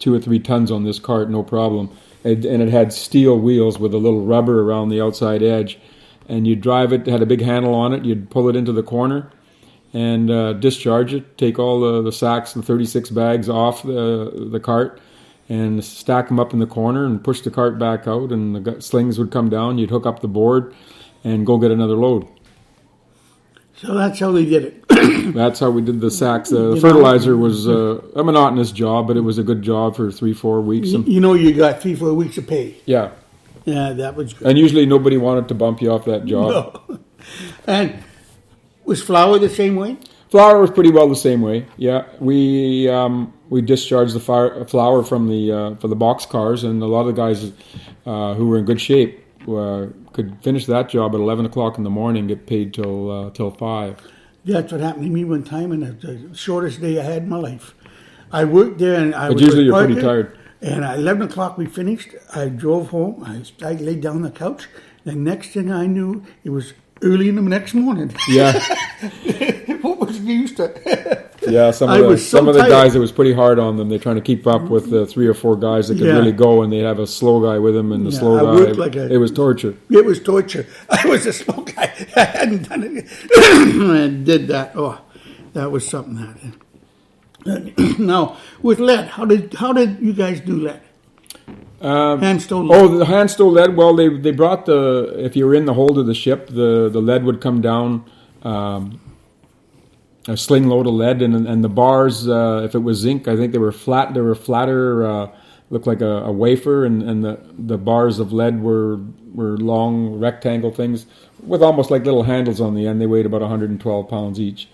Speaker 2: or 3 tons on this cart, no problem. And it had steel wheels with a little rubber around the outside edge. And you'd drive it, had a big handle on it. You'd pull it into the corner and discharge it, take all the sacks, the 36 bags off the cart, and stack them up in the corner and push the cart back out, and the slings would come down. You'd hook up the board and go get another load.
Speaker 1: So that's how they did it.
Speaker 2: That's how we did the sacks. The fertilizer was a monotonous job, but it was a good job for 3-4 weeks.
Speaker 1: You got 3-4 weeks of pay.
Speaker 2: Yeah.
Speaker 1: Yeah, that was good.
Speaker 2: And usually nobody wanted to bump you off that job.
Speaker 1: No. And was flour the same way?
Speaker 2: Flour was pretty well the same way. Yeah, we discharged the flour from the box cars, and a lot of the guys who were in good shape could finish that job at 11 o'clock in the morning, get paid till 5.
Speaker 1: That's what happened to me one time, and it was the shortest day I had in my life. I worked there, and I was
Speaker 2: usually you're pretty tired.
Speaker 1: And at 11 o'clock we finished. I drove home. I laid down on the couch. The next thing I knew, it was early in the next morning.
Speaker 2: Yeah.
Speaker 1: What was the use to?
Speaker 2: Yeah, some of the guys, it was pretty hard on them. They're trying to keep up with the 3 or 4 guys that could really go, and they'd have a slow guy with them, and the slow guy, it was torture.
Speaker 1: It was torture. I was a slow guy. I hadn't done it. I did that. Oh, that was something. Now, with lead, how did you guys do lead? Hand stove lead.
Speaker 2: Oh, the hand stove lead. Well, they brought if you were in the hold of the ship, the lead would come down, a sling load of lead, and the bars, if it was zinc, I think they were flat. They were flatter, looked like a wafer, and the bars of lead were long rectangle things with almost like little handles on the end. They weighed about 112 pounds each.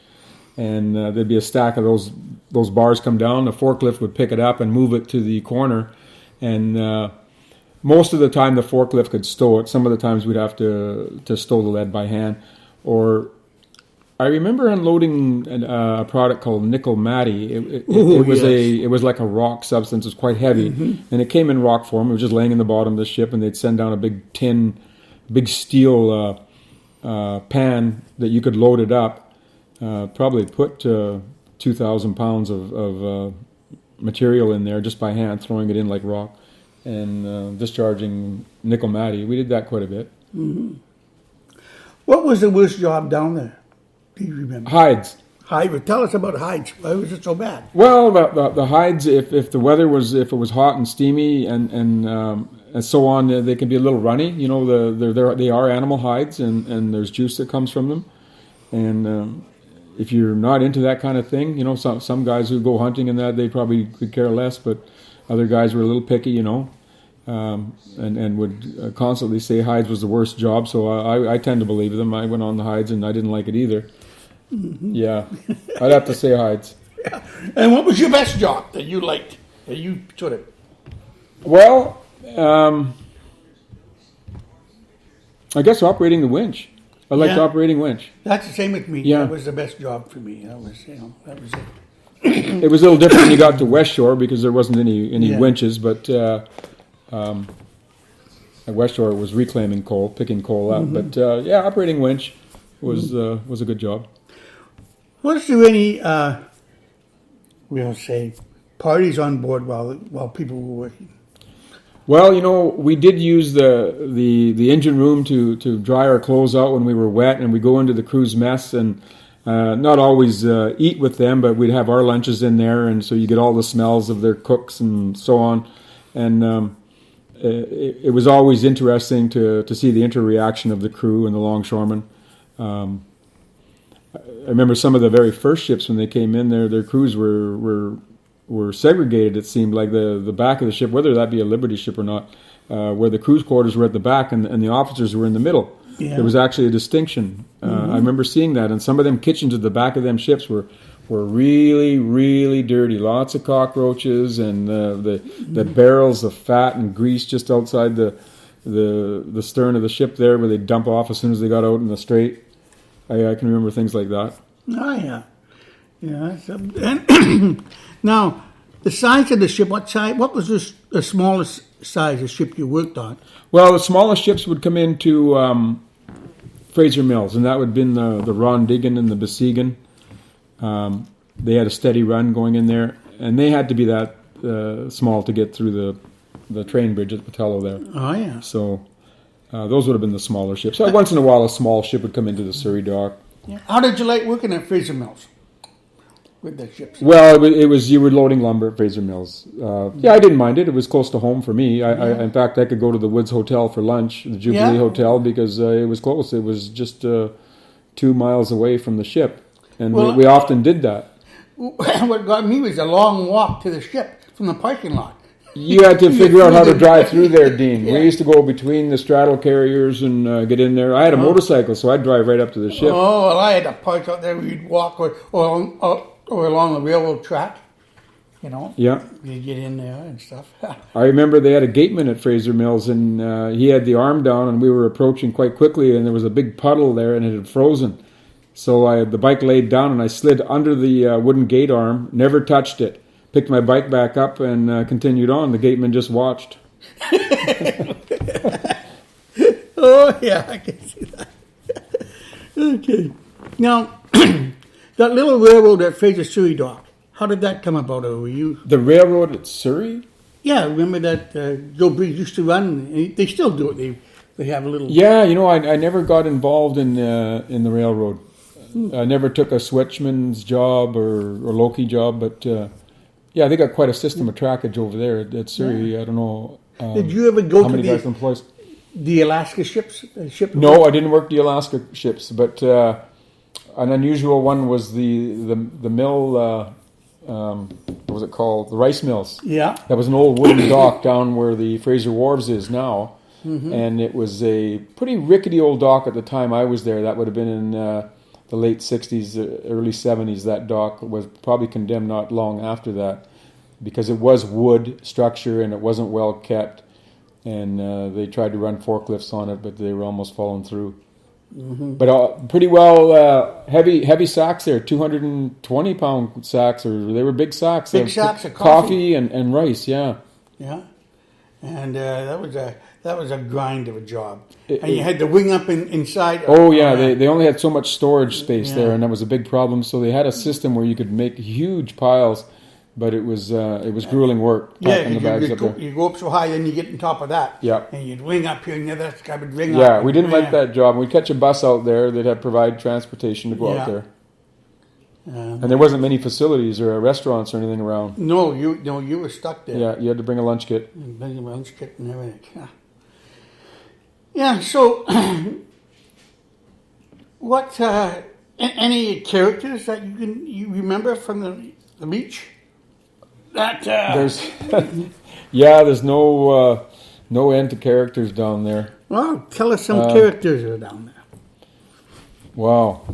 Speaker 2: And there'd be a stack of those bars come down. The forklift would pick it up and move it to the corner. And most of the time the forklift could stow it. Some of the times we'd have to stow the lead by hand. Or I remember unloading a product called nickel matty. It was like a rock substance. It was quite heavy, and it came in rock form. It was just laying in the bottom of the ship, and they'd send down a big steel pan that you could load it up. Probably put 2,000 pounds of material in there just by hand, throwing it in like rock, and discharging nickel matty. We did that quite a bit.
Speaker 1: Mm-hmm. What was the worst job down there? Do you remember?
Speaker 2: Hides.
Speaker 1: Tell us about hides. Why was it so bad?
Speaker 2: Well, the hides, if the weather was, if it was hot and steamy and so on, they can be a little runny. You know, they are animal hides, and there's juice that comes from them, and if you're not into that kind of thing, you know, some guys who go hunting and that, they probably could care less, but other guys were a little picky, you know, and would constantly say hides was the worst job. So I tend to believe them. I went on the hides and I didn't like it either. Mm-hmm. Yeah, I'd have to say hides.
Speaker 1: Yeah. And what was your best job that you liked, that you sort of?
Speaker 2: Well, I guess operating the winch. I liked operating winch.
Speaker 1: That's the same with me.
Speaker 2: Yeah.
Speaker 1: That was the best job for me. That was it.
Speaker 2: It was a little different when you got to West Shore because there wasn't any winches, but at West Shore it was reclaiming coal, picking coal up. Mm-hmm. But operating winch was a good job.
Speaker 1: Was there any, we'll say, parties on board while people were working?
Speaker 2: Well, you know, we did use the engine room to dry our clothes out when we were wet, and we go into the crew's mess and not always eat with them, but we'd have our lunches in there, and so you get all the smells of their cooks and so on. And it was always interesting to see the interreaction of the crew and the longshoremen. I remember some of the very first ships when they came in, their crews were segregated. It seemed like the back of the ship, whether that be a Liberty ship or not, where the crew's quarters were at the back and the officers were in the middle. Yeah. There was actually a distinction. I remember seeing that, and some of them kitchens at the back of them ships were really, really dirty. Lots of cockroaches and the barrels of fat and grease just outside the stern of the ship there, where they dump off as soon as they got out in the strait. I can remember things like that.
Speaker 1: Oh yeah, yeah. And now, the size of the ship. What was the smallest size of ship you worked on?
Speaker 2: Well, the smallest ships would come into Fraser Mills, and that would have been the Ron Diggin and the Besiegan. they had a steady run going in there, and they had to be that small to get through the train bridge at Patello there.
Speaker 1: Oh, yeah.
Speaker 2: So those would have been the smaller ships. So once in a while, a small ship would come into the Surrey dock.
Speaker 1: Yeah. How did you like working at Fraser Mills with the ships?
Speaker 2: Well, it was you were loading lumber at Fraser Mills. Yeah, I didn't mind it. It was close to home for me. In fact, I could go to the Woods Hotel for lunch, the Jubilee Hotel, because it was close. It was just 2 miles away from the ship, and we often did that.
Speaker 1: What got me was a long walk to the ship from the parking lot.
Speaker 2: You had to figure out how to drive through there, Dean. We used to go between the straddle carriers and get in there. I had a motorcycle, so I'd drive right up to the ship.
Speaker 1: Oh, well, I had to park out there. We'd walk or along the railroad track, you know.
Speaker 2: Yeah.
Speaker 1: You'd get in there and stuff.
Speaker 2: I remember they had a gateman at Fraser Mills, and he had the arm down, and we were approaching quite quickly, and there was a big puddle there, and it had frozen. So the bike laid down, and I slid under the wooden gate arm, never touched it. Picked my bike back up and continued on. The gateman just watched.
Speaker 1: Oh, yeah, I can see that. Okay. Now, that little railroad at Fraser Surrey Dock, how did that come about? Or were you...
Speaker 2: The railroad at Surrey?
Speaker 1: Yeah, remember that Joe Briggs used to run? They still do it. They have a little...
Speaker 2: Yeah, I never got involved in the railroad. I never took a switchman's job or Loki job, but... yeah, they got quite a system of trackage over there at Surrey. Yeah. I don't know.
Speaker 1: Did you ever go
Speaker 2: how
Speaker 1: to
Speaker 2: many guys employs?
Speaker 1: The Alaska ships?
Speaker 2: No, I didn't work the Alaska ships, but an unusual one was the mill. What was it called? The rice mills.
Speaker 1: Yeah.
Speaker 2: That was an old wooden dock down where the Fraser Wharves is now, and it was a pretty rickety old dock at the time I was there. That would have been in the late 60s, early 70s. That dock was probably condemned not long after that because it was wood structure and it wasn't well kept. And they tried to run forklifts on it, but they were almost falling through. But pretty well heavy sacks there, 220-pound sacks, or they were big sacks.
Speaker 1: Big sacks of coffee
Speaker 2: and rice, yeah.
Speaker 1: Yeah, and that was a grind of a job. And you had the wing up inside.
Speaker 2: Oh yeah, they only had so much storage space there, and that was a big problem. So they had a system where you could make huge piles, but it was grueling work. Packing the bags up there.
Speaker 1: You go up so high, then you get on top of that.
Speaker 2: Yeah.
Speaker 1: And you'd wing up here, and the other guy would ring up.
Speaker 2: Yeah, we didn't like that job. We'd catch a bus out there. They'd have provide transportation to go out there. And there wasn't many facilities or restaurants or anything around.
Speaker 1: No, you were stuck there.
Speaker 2: Yeah, you had to bring a lunch kit.
Speaker 1: Bring a lunch kit and everything. Yeah. So, what any characters that you remember from the beach? That
Speaker 2: there's there's no end to characters down there.
Speaker 1: Well, tell us some characters that are down there.
Speaker 2: Wow,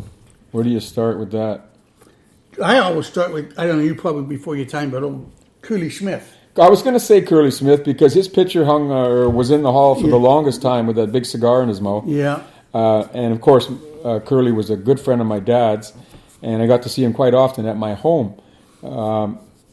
Speaker 2: where do you start with that?
Speaker 1: I always start with, I don't know, you probably before your time, but Curly Smith.
Speaker 2: I was going to say Curly Smith because his picture hung or was in the hall for the longest time with that big cigar in his mouth.
Speaker 1: Yeah.
Speaker 2: And of course, Curly was a good friend of my dad's, and I got to see him quite often at my home.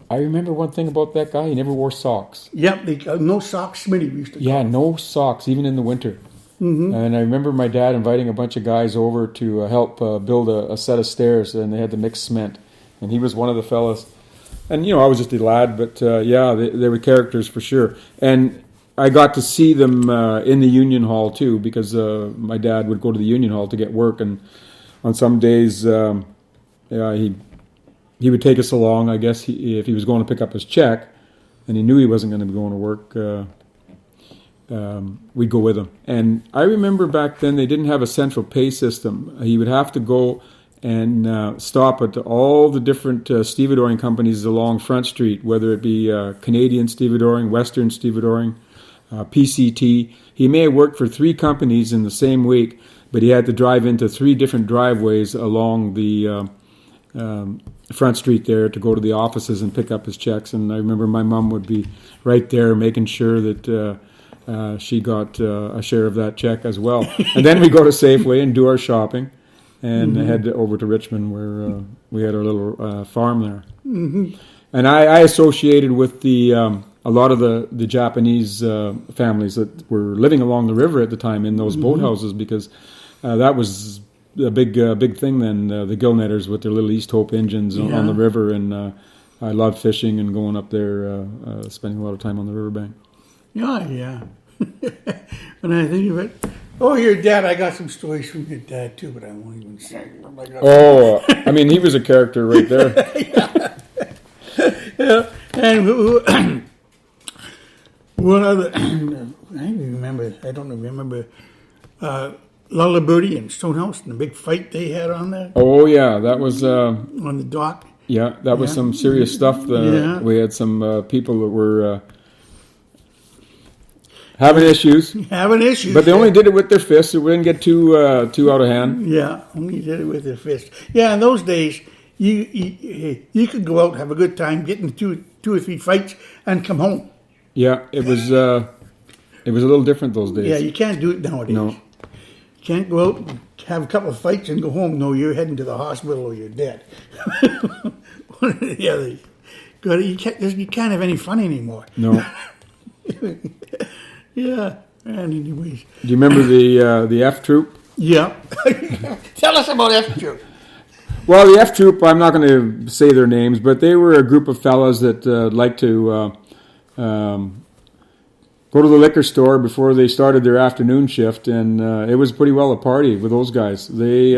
Speaker 2: I remember one thing about that guy: he never wore socks.
Speaker 1: Yep, no socks, Smitty used to.
Speaker 2: Yeah, no socks, even in the winter. And I remember my dad inviting a bunch of guys over to help build a set of stairs, and they had to mix cement. And he was one of the fellas. And, I was just a lad, but they were characters for sure. And I got to see them in the Union Hall, too, because my dad would go to the Union Hall to get work. And on some days, he would take us along, I guess, if he was going to pick up his check, and he knew he wasn't going to be going to work. We'd go with him. And I remember back then they didn't have a central pay system. He would have to go and stop at all the different stevedoring companies along Front Street, whether it be Canadian stevedoring, Western stevedoring, PCT. He may have worked for 3 companies in the same week, but he had to drive into 3 different driveways along the Front Street there to go to the offices and pick up his checks. And I remember my mom would be right there making sure that she got a share of that check as well. And then we go to Safeway and do our shopping and head over to Richmond where we had our little farm there. And I associated with a lot of the Japanese families that were living along the river at the time in those boathouses because that was a big thing then. The gill netters with their little East Hope engines on the river, and I loved fishing and going up there, spending a lot of time on the riverbank.
Speaker 1: Yeah. When I think of it, your dad. I got some stories from your dad too, but I won't even say them.
Speaker 2: I mean, he was a character right there.
Speaker 1: Yeah, and one other. I don't remember. Lullabirdie and Stonehouse and the big fight they had on there.
Speaker 2: Oh yeah, that was
Speaker 1: on the dock.
Speaker 2: Yeah, that was some serious stuff. We had some people that were having issues. But they only did it with their fists. It wouldn't get too out of hand.
Speaker 1: Yeah, only did it with their fists. Yeah, in those days, you could go out, have a good time, get into two or three fights, and come home.
Speaker 2: Yeah, it was a little different those days.
Speaker 1: Yeah, you can't do it nowadays.
Speaker 2: No.
Speaker 1: You can't go out and have a couple of fights and go home. No, you're heading to the hospital or you're dead. One or the other. You can't have any fun anymore.
Speaker 2: No.
Speaker 1: Yeah. And anyways.
Speaker 2: Do you remember the F Troop?
Speaker 1: Yeah. Tell us about F Troop.
Speaker 2: Well, the F Troop, I'm not going to say their names, but they were a group of fellas that liked to go to the liquor store before they started their afternoon shift, and it was pretty well a party with those guys. They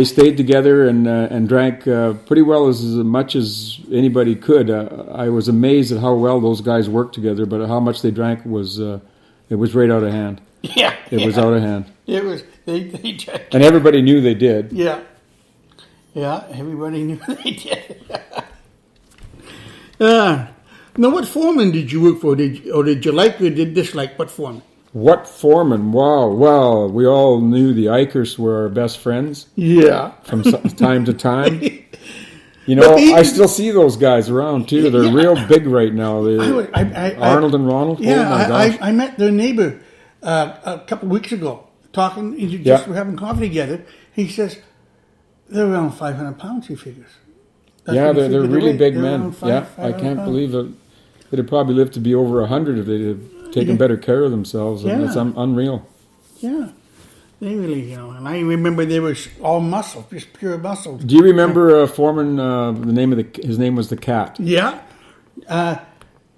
Speaker 2: stayed together and drank pretty well as much as anybody could. I was amazed at how well those guys worked together, but how much they drank was right out of hand.
Speaker 1: Yeah,
Speaker 2: it was out of hand.
Speaker 1: It was they drank,
Speaker 2: and everybody knew they did.
Speaker 1: Yeah, everybody knew they did. Now, what foreman did you work for? Did you like or did dislike what foreman?
Speaker 2: What foreman? Wow. Well, we all knew the Eichers were our best friends.
Speaker 1: Yeah.
Speaker 2: From time to time. You know, I still see those guys around too. They're real big right now. Arnold and Ronald.
Speaker 1: Yeah,
Speaker 2: oh my gosh.
Speaker 1: I met their neighbor a couple of weeks ago, talking. We're having coffee together. He says they're around 500 pounds. He figures.
Speaker 2: They're really big men. I can't believe it. They'd have probably lived to be over 100 if they'd have taken better care of themselves. And it's unreal.
Speaker 1: Yeah. They really, and I remember they were all muscle, just pure muscle.
Speaker 2: Do you remember Foreman? His name was the Cat.
Speaker 1: Yeah.
Speaker 2: Ken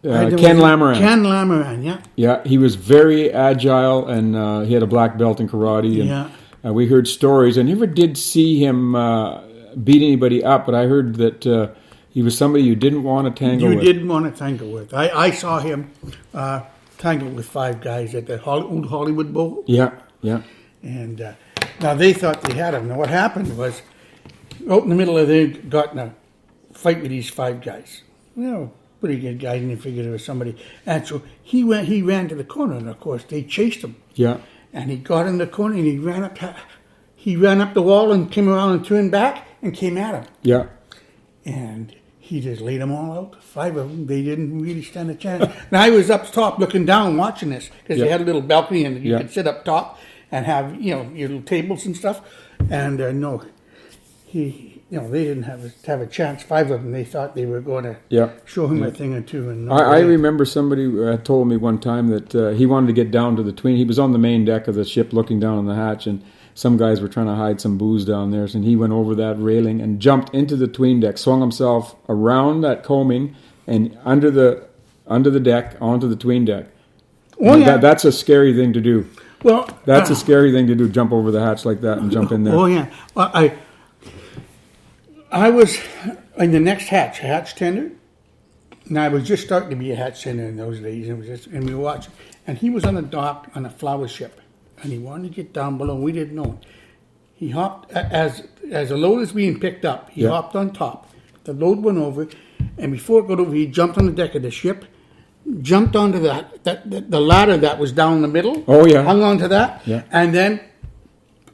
Speaker 2: Lamoran.
Speaker 1: Ken Lamoran, yeah.
Speaker 2: Yeah, he was very agile, and he had a black belt in karate. And, we heard stories. I never did see him beat anybody up, but I heard that he was somebody you didn't want to tangle with.
Speaker 1: You didn't want to tangle with. I saw him tangle with 5 guys at the old Hollywood Bowl.
Speaker 2: Yeah.
Speaker 1: And now they thought they had him. Now what happened was, out in the middle of they got in a fight with these 5 guys. Pretty good guys, and they figured it was somebody. And so he ran to the corner, and of course they chased him.
Speaker 2: Yeah.
Speaker 1: And he got in the corner, and he ran up the wall and came around and turned back and came at him.
Speaker 2: Yeah.
Speaker 1: And he just laid them all out. 5 of them. They didn't really stand a chance. Now I was up top looking down watching this because they had a little balcony and you could sit up top and have your little tables and stuff. And they didn't have a chance. 5 of them. They thought they were going to show him a thing or two. And
Speaker 2: I remember somebody told me one time that he wanted to get down to the tween. He was on the main deck of the ship looking down on the hatch, and some guys were trying to hide some booze down there, and he went over that railing and jumped into the tween deck, swung himself around that coaming and under the deck onto the tween deck. Oh, yeah. That's a scary thing to do.
Speaker 1: Well,
Speaker 2: that's a scary thing to do, jump over the hatch like that and jump in there.
Speaker 1: Oh, yeah. Well, I was in the next hatch tender, and I was just starting to be a hatch tender in those days, and we were watching. And he was on a dock on a flower ship, and he wanted to get down below. We didn't know. He hopped, as the load is being picked up, he hopped on top. The load went over, and before it got over, he jumped on the deck of the ship, jumped onto the ladder that was down the middle.
Speaker 2: Oh, yeah.
Speaker 1: Hung onto that, and then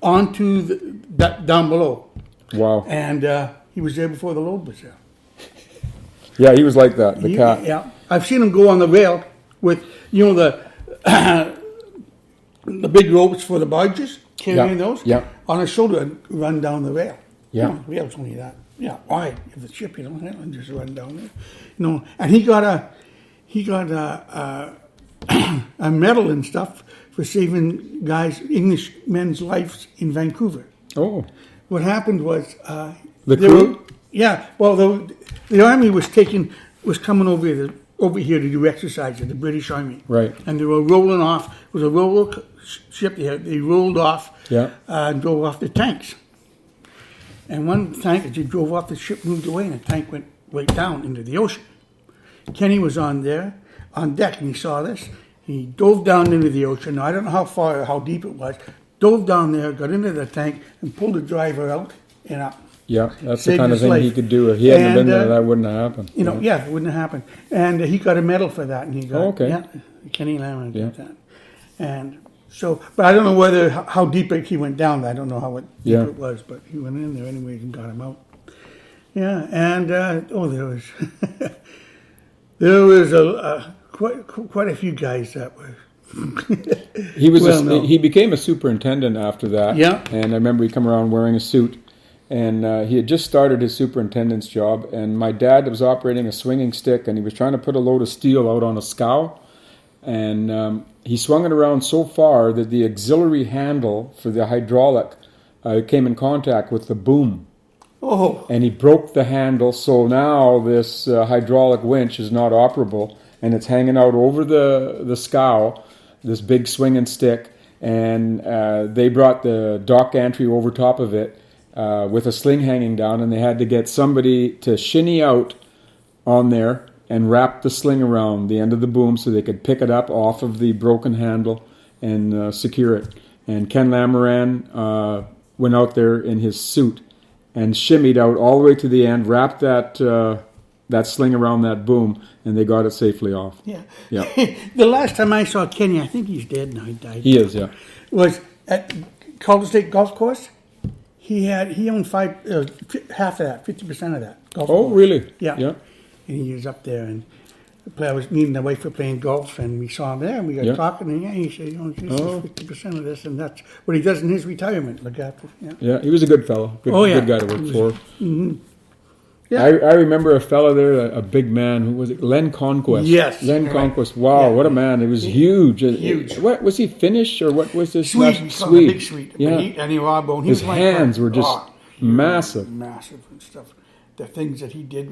Speaker 1: onto that down below.
Speaker 2: Wow.
Speaker 1: And he was there before the load was there.
Speaker 2: Yeah, he was like that, the Cat.
Speaker 1: Yeah. I've seen him go on the rail with, the big ropes for the barges, carrying those, on his shoulder and run down the rail.
Speaker 2: Yeah.
Speaker 1: The rail's only that. Yeah, wide of the ship, and just run down there. And he got a medal and stuff for saving English men's lives in Vancouver.
Speaker 2: Oh,
Speaker 1: What happened was
Speaker 2: the
Speaker 1: they
Speaker 2: crew?
Speaker 1: Well, the army was coming over here to do exercises. The British Army,
Speaker 2: Right.
Speaker 1: And they were rolling off. It was a roller ship. They rolled off.
Speaker 2: Yeah.
Speaker 1: And drove off the tanks. And one tank, as they drove off, the ship moved away, and the tank went right down into the ocean. Kenny was on deck, and he saw this. He dove down into the ocean. Now, I don't know how far or how deep it was. Dove down there, got into the tank, and pulled the driver out and up.
Speaker 2: Yeah, that's the
Speaker 1: Saved
Speaker 2: kind of
Speaker 1: his
Speaker 2: thing
Speaker 1: life.
Speaker 2: he could do. If he hadn't been there,
Speaker 1: And,
Speaker 2: that wouldn't have happened.
Speaker 1: It wouldn't have happened. And he got a medal for that. And he got,
Speaker 2: Oh, okay.
Speaker 1: yeah, Kenny Lammer
Speaker 2: Yeah.
Speaker 1: did that. And so, but I don't know how deep he went down. I don't know how deep
Speaker 2: Yeah.
Speaker 1: it was, but he went in there anyways and got him out. Yeah, and there was there was quite a few guys that were.
Speaker 2: He was
Speaker 1: Well, no.
Speaker 2: he became a superintendent after that.
Speaker 1: Yeah.
Speaker 2: And I remember he come around wearing a suit, and he had just started his superintendent's job. And my dad was operating a swinging stick, and he was trying to put a load of steel out on a scow, and he swung it around so far that the auxiliary handle for the hydraulic came in contact with the boom.
Speaker 1: Oh,
Speaker 2: And he broke the handle, so now this hydraulic winch is not operable, and it's hanging out over the scow, this big swinging stick, and they brought the dock gantry over top of it with a sling hanging down, and they had to get somebody to shinny out on there and wrap the sling around the end of the boom so they could pick it up off of the broken handle and secure it. And Ken Lamoran went out there in his suit and shimmied out all the way to the end, wrapped that sling around that boom, and they got it safely off.
Speaker 1: yeah.
Speaker 2: Yeah.
Speaker 1: The last time I saw Kenny, I think he's dead now. He died.
Speaker 2: He is, yeah.
Speaker 1: Was at Calder State Golf Course. He owned half of that, 50% of that golf
Speaker 2: Oh,
Speaker 1: course.
Speaker 2: really?
Speaker 1: Yeah.
Speaker 2: Yeah.
Speaker 1: And he was up there, and I was meeting my wife for playing golf, and we saw him there, and we got
Speaker 2: Yeah.
Speaker 1: talking, and he said, this is 50% of this, and that's what he does in his retirement. Look after,
Speaker 2: Yeah, he was a good fellow. Good guy to work for.
Speaker 1: Yeah.
Speaker 2: I remember a fellow there, a big man. Who was it? Len Conquest.
Speaker 1: Yes.
Speaker 2: Len
Speaker 1: Right.
Speaker 2: Conquest. Wow,
Speaker 1: Yeah.
Speaker 2: what a man! It was huge.
Speaker 1: Huge.
Speaker 2: What was he, Finnish or what was his?
Speaker 1: Sweet,
Speaker 2: last-
Speaker 1: called him Big Sweet.
Speaker 2: Yeah.
Speaker 1: And he raw bone. He
Speaker 2: His
Speaker 1: was my
Speaker 2: hands
Speaker 1: friend.
Speaker 2: were just
Speaker 1: he was
Speaker 2: massive.
Speaker 1: massive and stuff. The things that he did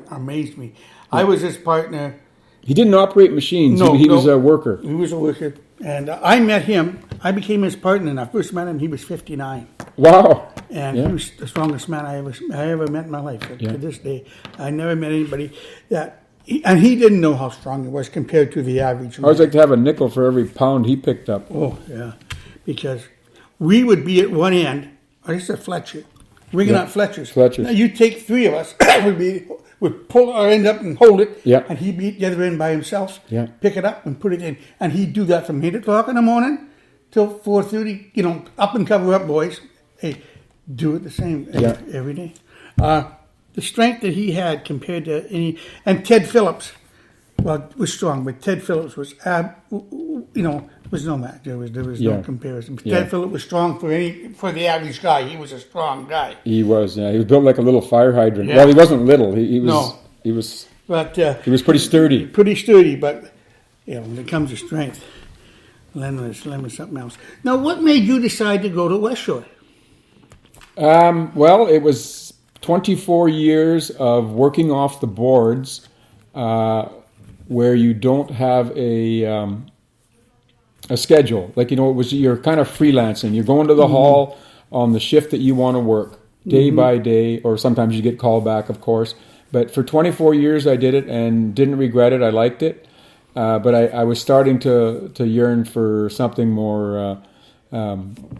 Speaker 1: amazed me. I was his partner.
Speaker 2: He didn't operate machines.
Speaker 1: No,
Speaker 2: he
Speaker 1: no.
Speaker 2: was a worker.
Speaker 1: He was a worker, and I met him. I became his partner, and I first met him. He was 59.
Speaker 2: Wow.
Speaker 1: And
Speaker 2: Yeah.
Speaker 1: he was the strongest man I ever met in my life.
Speaker 2: Yeah.
Speaker 1: To this day, I never met anybody and he didn't know how strong he was compared to the average
Speaker 2: I
Speaker 1: man.
Speaker 2: was like to have a nickel for every pound he picked up.
Speaker 1: Oh yeah, because we would be at one end. I used to Fletcher, ringing
Speaker 2: Yeah.
Speaker 1: out Fletchers.
Speaker 2: Fletchers.
Speaker 1: Now you take three of us would pull our end up and hold it.
Speaker 2: Yeah.
Speaker 1: And he'd be at the other end by himself.
Speaker 2: Yeah.
Speaker 1: Pick it up and put it in, and he'd do that from 8 o'clock in the morning till 4:30. Up and cover up, boys. Hey, do it the same every day. The strength that he had compared to and Ted Phillips, was strong, but Ted Phillips was, was no match. There was
Speaker 2: Yeah.
Speaker 1: no comparison.
Speaker 2: Yeah.
Speaker 1: Ted Phillips was strong for the average guy. He was a strong guy.
Speaker 2: He was. Yeah, he was built like a little fire hydrant.
Speaker 1: Yeah.
Speaker 2: Well, he wasn't little. He was.
Speaker 1: No.
Speaker 2: He was.
Speaker 1: But
Speaker 2: He was pretty sturdy.
Speaker 1: pretty sturdy. But when it comes to strength, Len was something else. Now, what made you decide to go to West Shore?
Speaker 2: Well, it was 24 years of working off the boards, where you don't have a schedule. Like you're kind of freelancing. You're going to the hall on the shift that you want to work, day by day, or sometimes you get called back, of course. But for 24 years, I did it and didn't regret it. I liked it, but I was starting to yearn for something more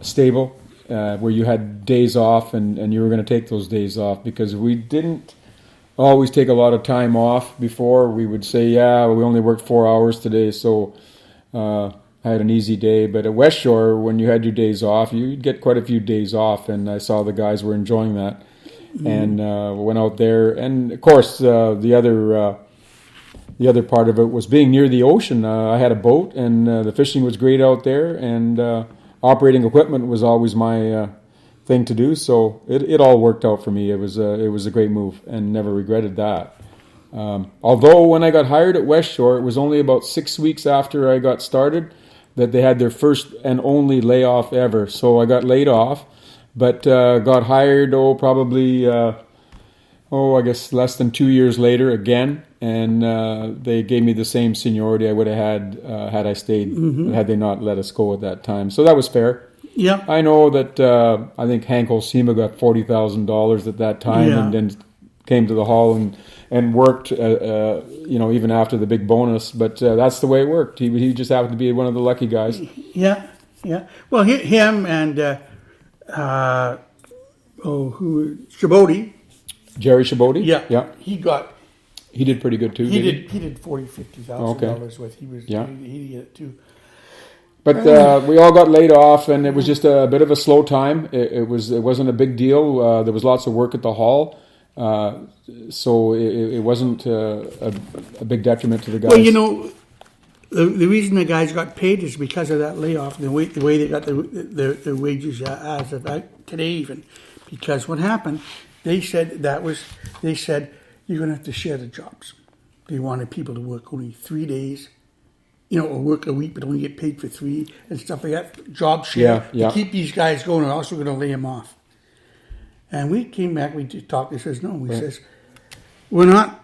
Speaker 2: stable. Where you had days off and you were going to take those days off, because we didn't always take a lot of time off before. We would say, we only worked 4 hours today, so I had an easy day. But at West Shore, when you had your days off, you'd get quite a few days off, and I saw the guys were enjoying that. And went out there. And, of course, the other part of it was being near the ocean. I had a boat, and the fishing was great out there, and operating equipment was always my thing to do, so it all worked out for me. It was a great move, and never regretted that. Although when I got hired at West Shore, it was only about 6 weeks after I got started that they had their first and only layoff ever. So I got laid off, but got hired, probably, I guess less than 2 years later again. And they gave me the same seniority I would have had I stayed, had they not let us go at that time. So that was fair.
Speaker 1: Yeah.
Speaker 2: I know that I think Hank Olsema got $40,000 at that time, and then came to the hall and worked, even after the big bonus. But that's the way it worked. He just happened to be one of the lucky guys.
Speaker 1: Yeah. Well, him and Shabodi.
Speaker 2: Jerry Shabodi?
Speaker 1: Yeah.
Speaker 2: He did pretty good too.
Speaker 1: He did $40,000-$50,000 worth. He did it too.
Speaker 2: But we all got laid off, and it was just a bit of a slow time. It wasn't a big deal. There was lots of work at the hall, so it wasn't a big detriment to the guys.
Speaker 1: Well, the reason the guys got paid is because of that layoff. The way they got their wages as of today, even because what happened, they said you're going to have to share the jobs. They wanted people to work only 3 days. Or work a week, but only get paid for 3 and stuff like that. Job share to keep these guys going. We're also going to lay them off. And we came back. We talked. He says, "No." Says, "We're not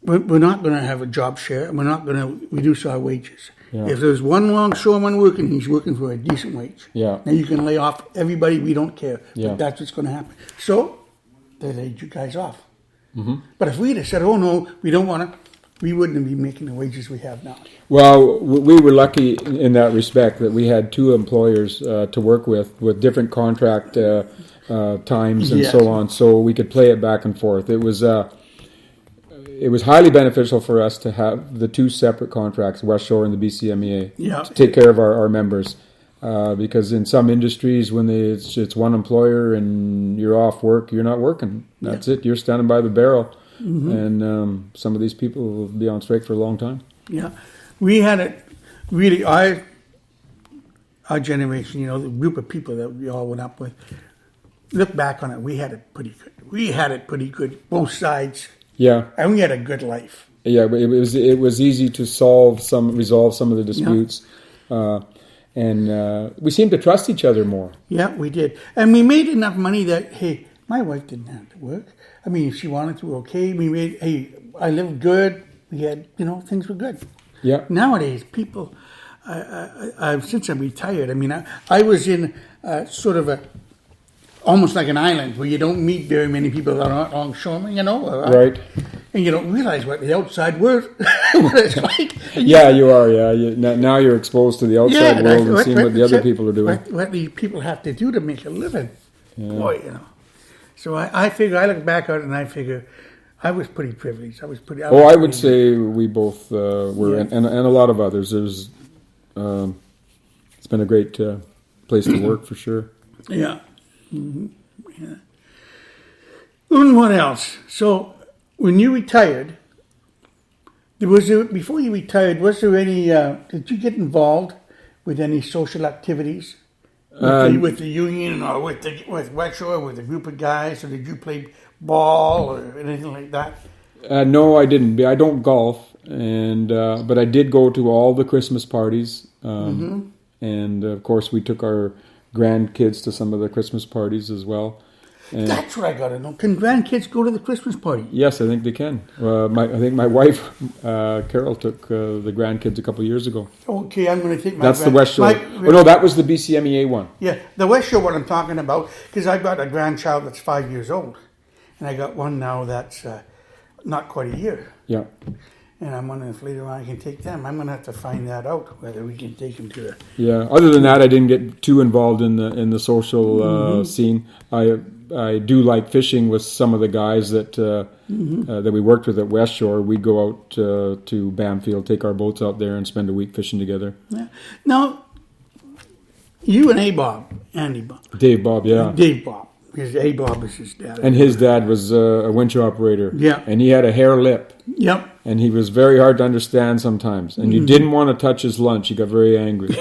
Speaker 1: going to have a job share, and we're not going to reduce our wages. Yeah. If there's one longshoreman working, he's working for a decent wage.
Speaker 2: Yeah.
Speaker 1: Now you can lay off everybody. We don't care. Yeah. But that's what's going to happen. So they laid you guys off. Mm-hmm. But if we'd have said, "Oh no, we don't want to," we wouldn't be making the wages we have now.
Speaker 2: Well, we were lucky in that respect that we had 2 employers to work with different contract times and so on, so we could play it back and forth. It was highly beneficial for us to have the 2 separate contracts, West Shore and the BCMEA, to take care of our members. Because in some industries, when it's one employer and you're off work, you're not working. That's it. You're standing by the barrel. Mm-hmm. And some of these people will be on strike for a long time. Yeah.
Speaker 1: We had it really, our generation, the group of people that we all went up with, look back on it, we had it pretty good. We had it pretty good, both sides.
Speaker 2: Yeah.
Speaker 1: And we had a good life.
Speaker 2: Yeah, it was easy to resolve some of the disputes. Yeah. And we seemed to trust each other more.
Speaker 1: Yeah, we did. And we made enough money that, hey, my wife didn't have to work. I mean, if she wanted to, okay. I lived good. We had, things were good.
Speaker 2: Yeah.
Speaker 1: Nowadays, people, since I'm retired, I was in sort of almost like an island where you don't meet very many people that are longshoremen,
Speaker 2: Right.
Speaker 1: And you don't realize what the outside world, what it's like.
Speaker 2: Yeah, you are, yeah. Now you're exposed to the outside world and seeing what the other people are doing.
Speaker 1: What these people have to do to make a living. Yeah. Boy, So I figure, I look back on it and I figure I was pretty privileged. I would
Speaker 2: say we both were, and a lot of others. It's been a great place to work for sure.
Speaker 1: Yeah. Mm-hmm. Yeah. And what else? So when you retired, before you retired, was there any, did you get involved with any social activities? With the union or with West Shore, with a group of guys, or did you play ball or anything like that?
Speaker 2: No, I didn't. I don't golf, and but I did go to all the Christmas parties, and of course we took our grandkids to some of the Christmas parties as well. And
Speaker 1: that's what I got to know. Can grandkids go to the Christmas party?
Speaker 2: Yes, I think they can. I think my wife, Carol, took the grandkids a couple of years ago.
Speaker 1: Okay, I'm going to take my...
Speaker 2: That's the West Shore. No, that was the BCMEA one.
Speaker 1: Yeah, the West Shore what I'm talking about, because I've got a grandchild that's 5 years old, and I got one now that's not quite a year.
Speaker 2: Yeah.
Speaker 1: And I'm wondering if later on I can take them. I'm going to have to find that out, whether we can take them to the...
Speaker 2: Yeah, other than that, I didn't get too involved in the social scene. I do like fishing with some of the guys that we worked with at West Shore. We'd go out to Bamfield, take our boats out there, and spend a week fishing together.
Speaker 1: Yeah. Now, you and Andy Bob.
Speaker 2: Dave Bob, yeah.
Speaker 1: Dave Bob, because Bob is his dad.
Speaker 2: And his dad was a winch operator.
Speaker 1: Yeah.
Speaker 2: And he had a hair lip.
Speaker 1: Yep.
Speaker 2: And he was very hard to understand sometimes. And you didn't want to touch his lunch. He got very angry.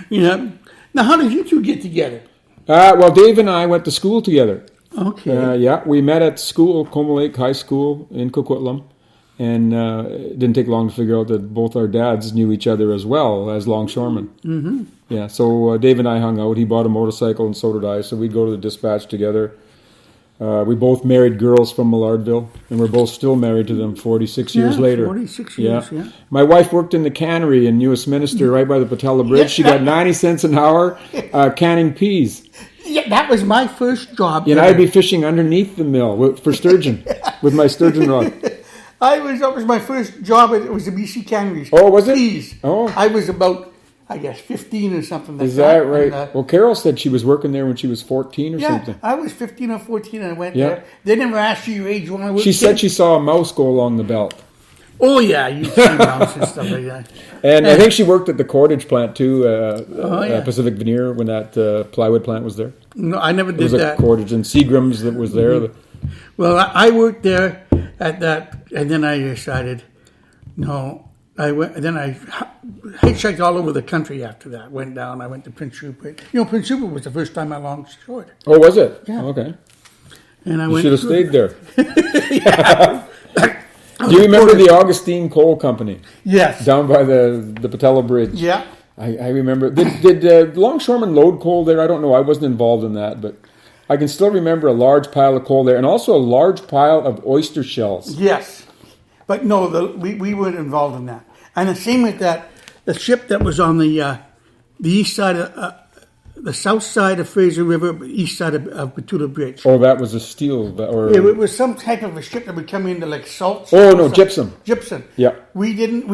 Speaker 1: Yeah. Now, how did you two get together?
Speaker 2: Well, Dave and I went to school together.
Speaker 1: Okay.
Speaker 2: We met at school, Como Lake High School in Coquitlam. And it didn't take long to figure out that both our dads knew each other as well as longshoremen. Mm-hmm. Yeah, so Dave and I hung out. He bought a motorcycle, and so did I. So we'd go to the dispatch together. We both married girls from Millardville, and we're both still married to them 46 years later.
Speaker 1: 46 years, yeah.
Speaker 2: My wife worked in the cannery in New Westminster, right by the Patella Bridge. She got 90 cents an hour canning peas.
Speaker 1: Yeah, that was my first job.
Speaker 2: And I'd be fishing underneath the mill for sturgeon with my sturgeon rod.
Speaker 1: That was my first job. It was the BC Canneries.
Speaker 2: Oh, was it?
Speaker 1: Peas.
Speaker 2: Oh.
Speaker 1: I was about, I guess, 15 or something like that.
Speaker 2: Is that right?
Speaker 1: And,
Speaker 2: Well, Carol said she was working there when she was 14 or something.
Speaker 1: I was 15 or 14 and I went
Speaker 2: Yeah.
Speaker 1: there. They never asked you your age when I was
Speaker 2: She said she saw a mouse go along the belt.
Speaker 1: Oh, yeah, you see mouse and stuff like that.
Speaker 2: And I think she worked at the cordage plant too,
Speaker 1: yeah.
Speaker 2: Pacific Veneer, when that plywood plant was there.
Speaker 1: No, I never
Speaker 2: There was
Speaker 1: did
Speaker 2: a
Speaker 1: that.
Speaker 2: cordage, and Seagram's that was there.
Speaker 1: Well, I worked there at that, and then I decided, no. Then I hitchhiked all over the country after that. Went down. I went to Prince Rupert. Prince Rupert was the first time I longshored.
Speaker 2: Oh, was it?
Speaker 1: Yeah.
Speaker 2: Okay.
Speaker 1: And I
Speaker 2: You
Speaker 1: went.
Speaker 2: should have stayed there. Do you remember the Augustine Coal Company
Speaker 1: Yes.
Speaker 2: down by the Patella Bridge?
Speaker 1: Yeah.
Speaker 2: I remember. Did Longshoreman load coal there? I don't know. I wasn't involved in that, but I can still remember a large pile of coal there, and also a large pile of oyster shells.
Speaker 1: Yes. But no, we weren't involved in that. And the same with that, the ship that was on the east side of the south side of Fraser River, but east side of Batuta Bridge.
Speaker 2: Oh, that was a steel, or
Speaker 1: It was some type of a ship that would come into like salt.
Speaker 2: oh no, gypsum.
Speaker 1: Gypsum.
Speaker 2: Yeah.
Speaker 1: We didn't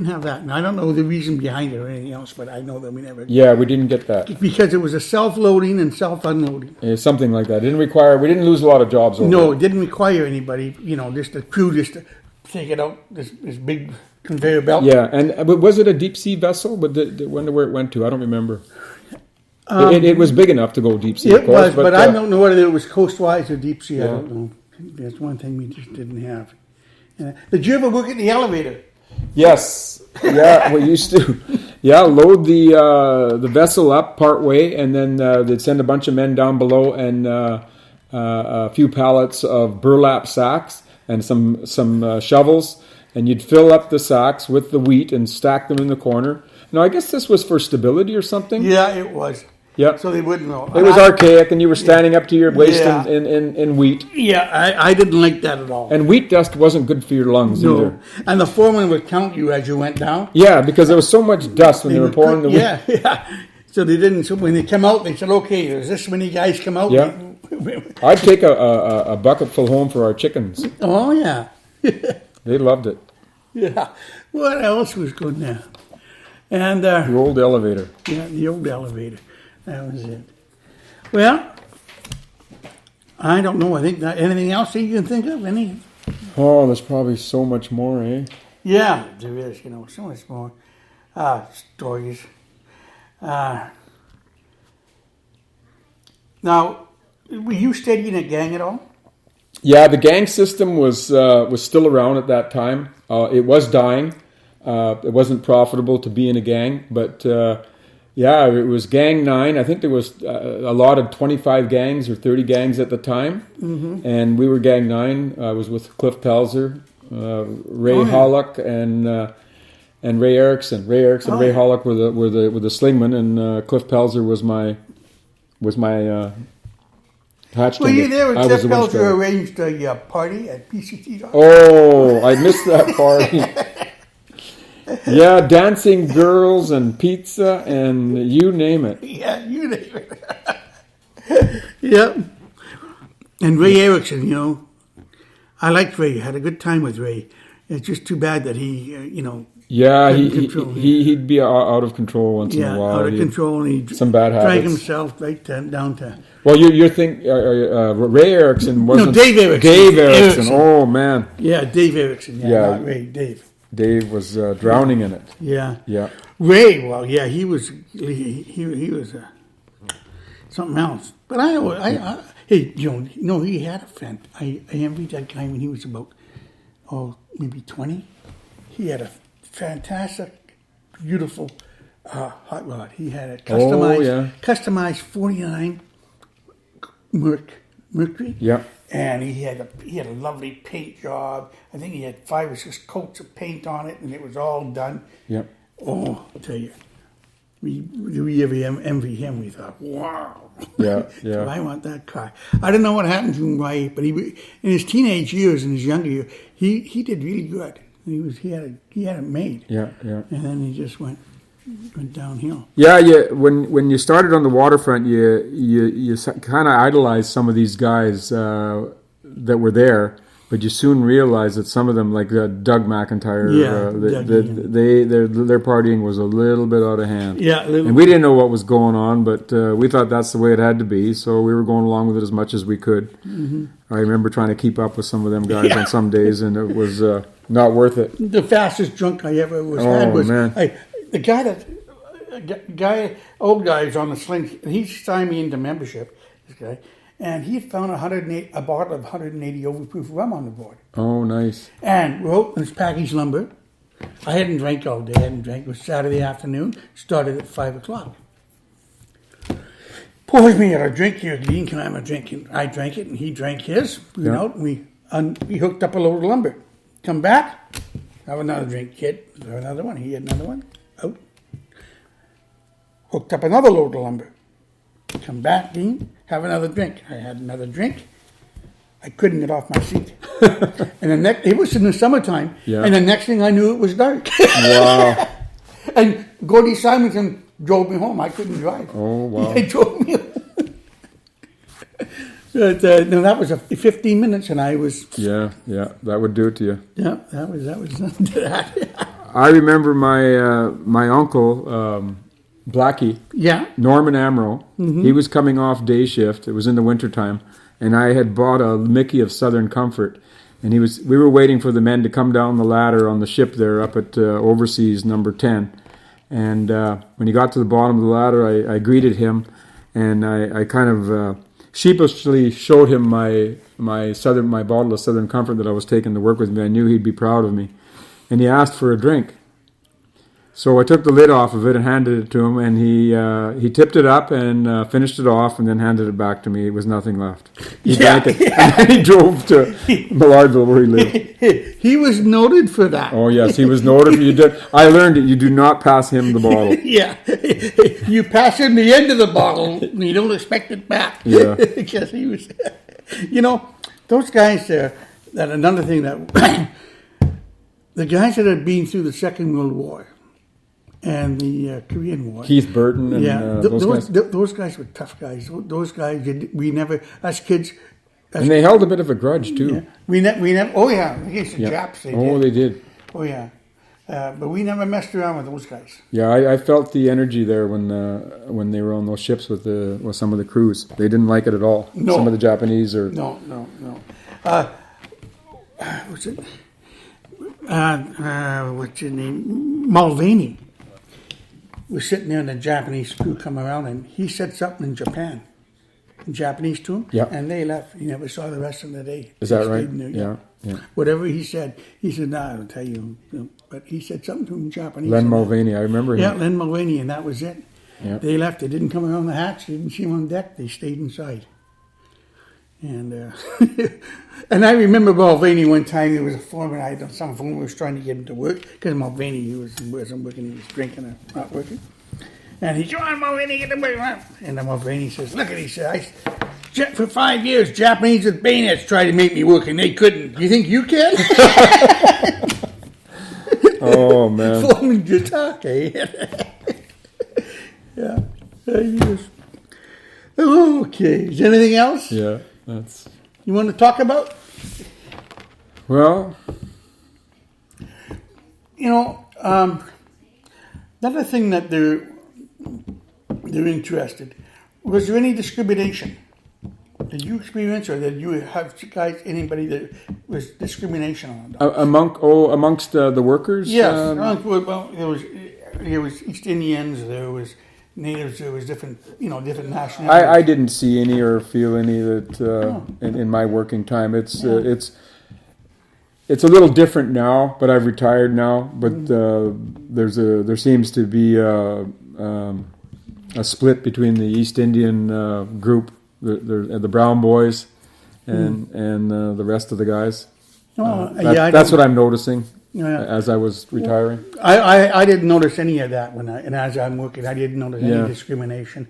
Speaker 1: have that, and I don't know the reason behind it or anything else, but I know that we never.
Speaker 2: Yeah, we didn't get that.
Speaker 1: Because it was a self-loading and self-unloading.
Speaker 2: Something like that. We didn't lose a lot of jobs over
Speaker 1: No,
Speaker 2: it.
Speaker 1: it didn't require anybody, just a crew just to take it out this big conveyor belt.
Speaker 2: Yeah, but was it a deep sea vessel? But wonder where it went to. I don't remember. It was big enough to go deep sea.
Speaker 1: It
Speaker 2: of course,
Speaker 1: was, but I don't know whether it was coastwise or deep sea. I don't know. That's one thing we just didn't have. Did you ever work at the elevator?
Speaker 2: Yes. Yeah, we used to. Yeah, load the vessel up part way, and then they'd send a bunch of men down below and a few pallets of burlap sacks and some shovels, and you'd fill up the sacks with the wheat and stack them in the corner. Now, I guess this was for stability or something.
Speaker 1: Yeah, it was.
Speaker 2: Yeah.
Speaker 1: So they wouldn't know.
Speaker 2: It was archaic, and you were standing up to your waist
Speaker 1: Yeah.
Speaker 2: in wheat.
Speaker 1: Yeah, I didn't like that at all.
Speaker 2: And wheat dust wasn't good for your lungs either.
Speaker 1: And the foreman would count you as you went down.
Speaker 2: Yeah, because there was so much dust when they were pouring the wheat.
Speaker 1: Yeah. So they didn't. So when they come out, they said, "Okay, there's this many guys come out."
Speaker 2: Yeah. I'd take a bucket full home for our chickens.
Speaker 1: Oh yeah.
Speaker 2: They loved it.
Speaker 1: Yeah. What else was good now? And
Speaker 2: The old elevator.
Speaker 1: yeah, the old elevator. That was it. Well, I don't know. I think that anything else that you can think of? Any?
Speaker 2: Oh, there's probably so much more, eh?
Speaker 1: Yeah, there is. So much more stories. Now, were you steady in a gang at all?
Speaker 2: Yeah, the gang system was still around at that time. It was dying. It wasn't profitable to be in a gang, but yeah, it was Gang 9. I think there was a lot of 25 gangs or 30 gangs at the time, and we were Gang 9. I was with Cliff Pelzer, Ray Hollock, and Ray Erickson. Ray Erickson, and Ray Hollock were the slingmen, and Cliff Pelzer was my hatch
Speaker 1: Were you
Speaker 2: tender.
Speaker 1: there when
Speaker 2: I
Speaker 1: Cliff
Speaker 2: was the winch
Speaker 1: Pelzer
Speaker 2: driver.
Speaker 1: arranged a party at PCT?
Speaker 2: Oh, I missed that party. Yeah, dancing girls and pizza and you name it.
Speaker 1: Yeah, you name it. Yep. And Ray Erickson, I liked Ray. Had a good time with Ray. It's just too bad that he,
Speaker 2: Yeah,
Speaker 1: couldn't control him.
Speaker 2: he'd be out of control once in a while.
Speaker 1: out of control, and he'd
Speaker 2: some bad
Speaker 1: drag
Speaker 2: habits.
Speaker 1: himself right down to.
Speaker 2: Well, you're thinking Ray Erickson wasn't.
Speaker 1: No, Dave Erickson.
Speaker 2: Dave Erickson. Oh man.
Speaker 1: Yeah, Dave Erickson.
Speaker 2: Yeah.
Speaker 1: Not Ray. Dave.
Speaker 2: Dave was drowning in it.
Speaker 1: Yeah.
Speaker 2: Yeah.
Speaker 1: Ray. Well, yeah, he was. He was something else. But hey, he had a friend. I envied that guy when he was about maybe 20. He had a fantastic, beautiful hot rod. He had a customized 49 Mercury.
Speaker 2: Yeah.
Speaker 1: And he had a lovely paint job. I think he had 5 or 6 coats of paint on it, and it was all done.
Speaker 2: Yeah.
Speaker 1: Oh, I'll tell you. we ever envy him. We thought, wow.
Speaker 2: Yeah,
Speaker 1: So
Speaker 2: yeah.
Speaker 1: I want that car. I don't know what happened to him, why, but in his teenage years, in his younger years, he did really good. He had it made.
Speaker 2: Yeah, yeah.
Speaker 1: And then he just went downhill.
Speaker 2: Yeah, when you started on the waterfront, you kind of idolized some of these guys that were there, but you soon realized that some of them, like Doug McIntyre, their partying was a little bit out of hand.
Speaker 1: Yeah,
Speaker 2: and we didn't know what was going on, but we thought that's the way it had to be, so we were going along with it as much as we could. Mm-hmm. I remember trying to keep up with some of them guys on some days, and it was not worth it.
Speaker 1: The fastest drunk I ever had was
Speaker 2: man.
Speaker 1: old guy was on the sling. He signed me into membership. This guy, and he found a bottle of 180 overproof rum on the board.
Speaker 2: Oh, nice.
Speaker 1: And we opened this package lumber. I hadn't drank all day. It was Saturday afternoon. Started at 5:00. Pours me a drink here. Dean, can I have a drink? And I drank it, and he drank his. We hooked up a load of lumber. Come back, have another drink, kid. Have another one. He had another one. Out. Hooked up another load of lumber. Come back, Dean, have another drink. I had another drink. I couldn't get off my seat. And it was in the summertime.
Speaker 2: Yeah.
Speaker 1: And the next thing I knew, it was dark.
Speaker 2: Wow.
Speaker 1: And Gordy Simonson drove me home. I couldn't drive.
Speaker 2: Oh, wow.
Speaker 1: He drove me home. But, no, that was 15 minutes, and I was.
Speaker 2: Yeah, that would do it to you.
Speaker 1: Yeah, that was that.
Speaker 2: I remember my uncle, Blackie, Norman Amero. Mm-hmm. He was coming off day shift. It was in the wintertime, and I had bought a Mickey of Southern Comfort, and we were waiting for the men to come down the ladder on the ship there up at Overseas number 10. And when he got to the bottom of the ladder, I greeted him, and I kind of sheepishly showed him my bottle of Southern Comfort that I was taking to work with me. I knew he'd be proud of me, and he asked for a drink. So I took the lid off of it and handed it to him, and he tipped it up and finished it off, and then handed it back to me. It was nothing left. He drank it, and then he drove to Millardville where he lived.
Speaker 1: He was noted for that.
Speaker 2: Oh yes, he was noted for I learned it. You do not pass him the bottle.
Speaker 1: Yeah, you pass him the end of the bottle, and you don't expect it back.
Speaker 2: Yeah,
Speaker 1: because he was. Those guys there. That another thing that the guys that had been through the Second World War. And the Korean War.
Speaker 2: Keith Burton and
Speaker 1: those guys were tough guys. Those guys, we never, as kids...
Speaker 2: And they held a bit of a grudge, too.
Speaker 1: Yeah, we never, oh yeah, against the Japs they did.
Speaker 2: They did.
Speaker 1: Oh yeah. But we never messed around with those guys.
Speaker 2: Yeah, I felt the energy there when they were on those ships with some of the crews. They didn't like it at all.
Speaker 1: No.
Speaker 2: Some of the Japanese or...
Speaker 1: No. What's it? What's your name? Mulvaney was sitting there, and the Japanese crew come around, and he said something in Japanese to him, and they left. He never saw the rest of the day.
Speaker 2: Is that right?
Speaker 1: Yeah. Whatever he said, nah, I'll tell you. But he said something to him in Japanese.
Speaker 2: Len Mulvaney, I remember him.
Speaker 1: Yeah, Len Mulvaney, and that was it.
Speaker 2: Yeah.
Speaker 1: They left. They didn't come around the hatch. They didn't see him on deck. They stayed inside. And and I remember Mulvaney one time. There was a foreman. Some foreman was trying to get him to work because Mulvaney wasn't working. He was drinking and not working. And he said, "Come on, Mulvaney, get to work." And the Mulvaney says, "Look at," he said, "for 5 years, Japanese with bayonets tried to make me work, and they couldn't. You think you can?"
Speaker 2: Oh man!
Speaker 1: Foreman just okay. Yeah. Okay. Is there anything else?
Speaker 2: Yeah. That's...
Speaker 1: You want to talk about?
Speaker 2: Well,
Speaker 1: another thing that they're interested. Was there any discrimination? Did you experience, or did you have anybody that was discrimination on dogs?
Speaker 2: Amongst the workers?
Speaker 1: Yes. There was East Indians. There was Natives. There was different nationalities.
Speaker 2: I didn't see any or feel any that in my working time. It's a little different now, but I've retired now. But there seems to be a split between the East Indian group, the Brown boys, and the rest of the guys. That's what I'm noticing.
Speaker 1: Yeah.
Speaker 2: as I was retiring.
Speaker 1: I didn't notice any of that and as I'm working, I didn't notice
Speaker 2: Yeah.
Speaker 1: any discrimination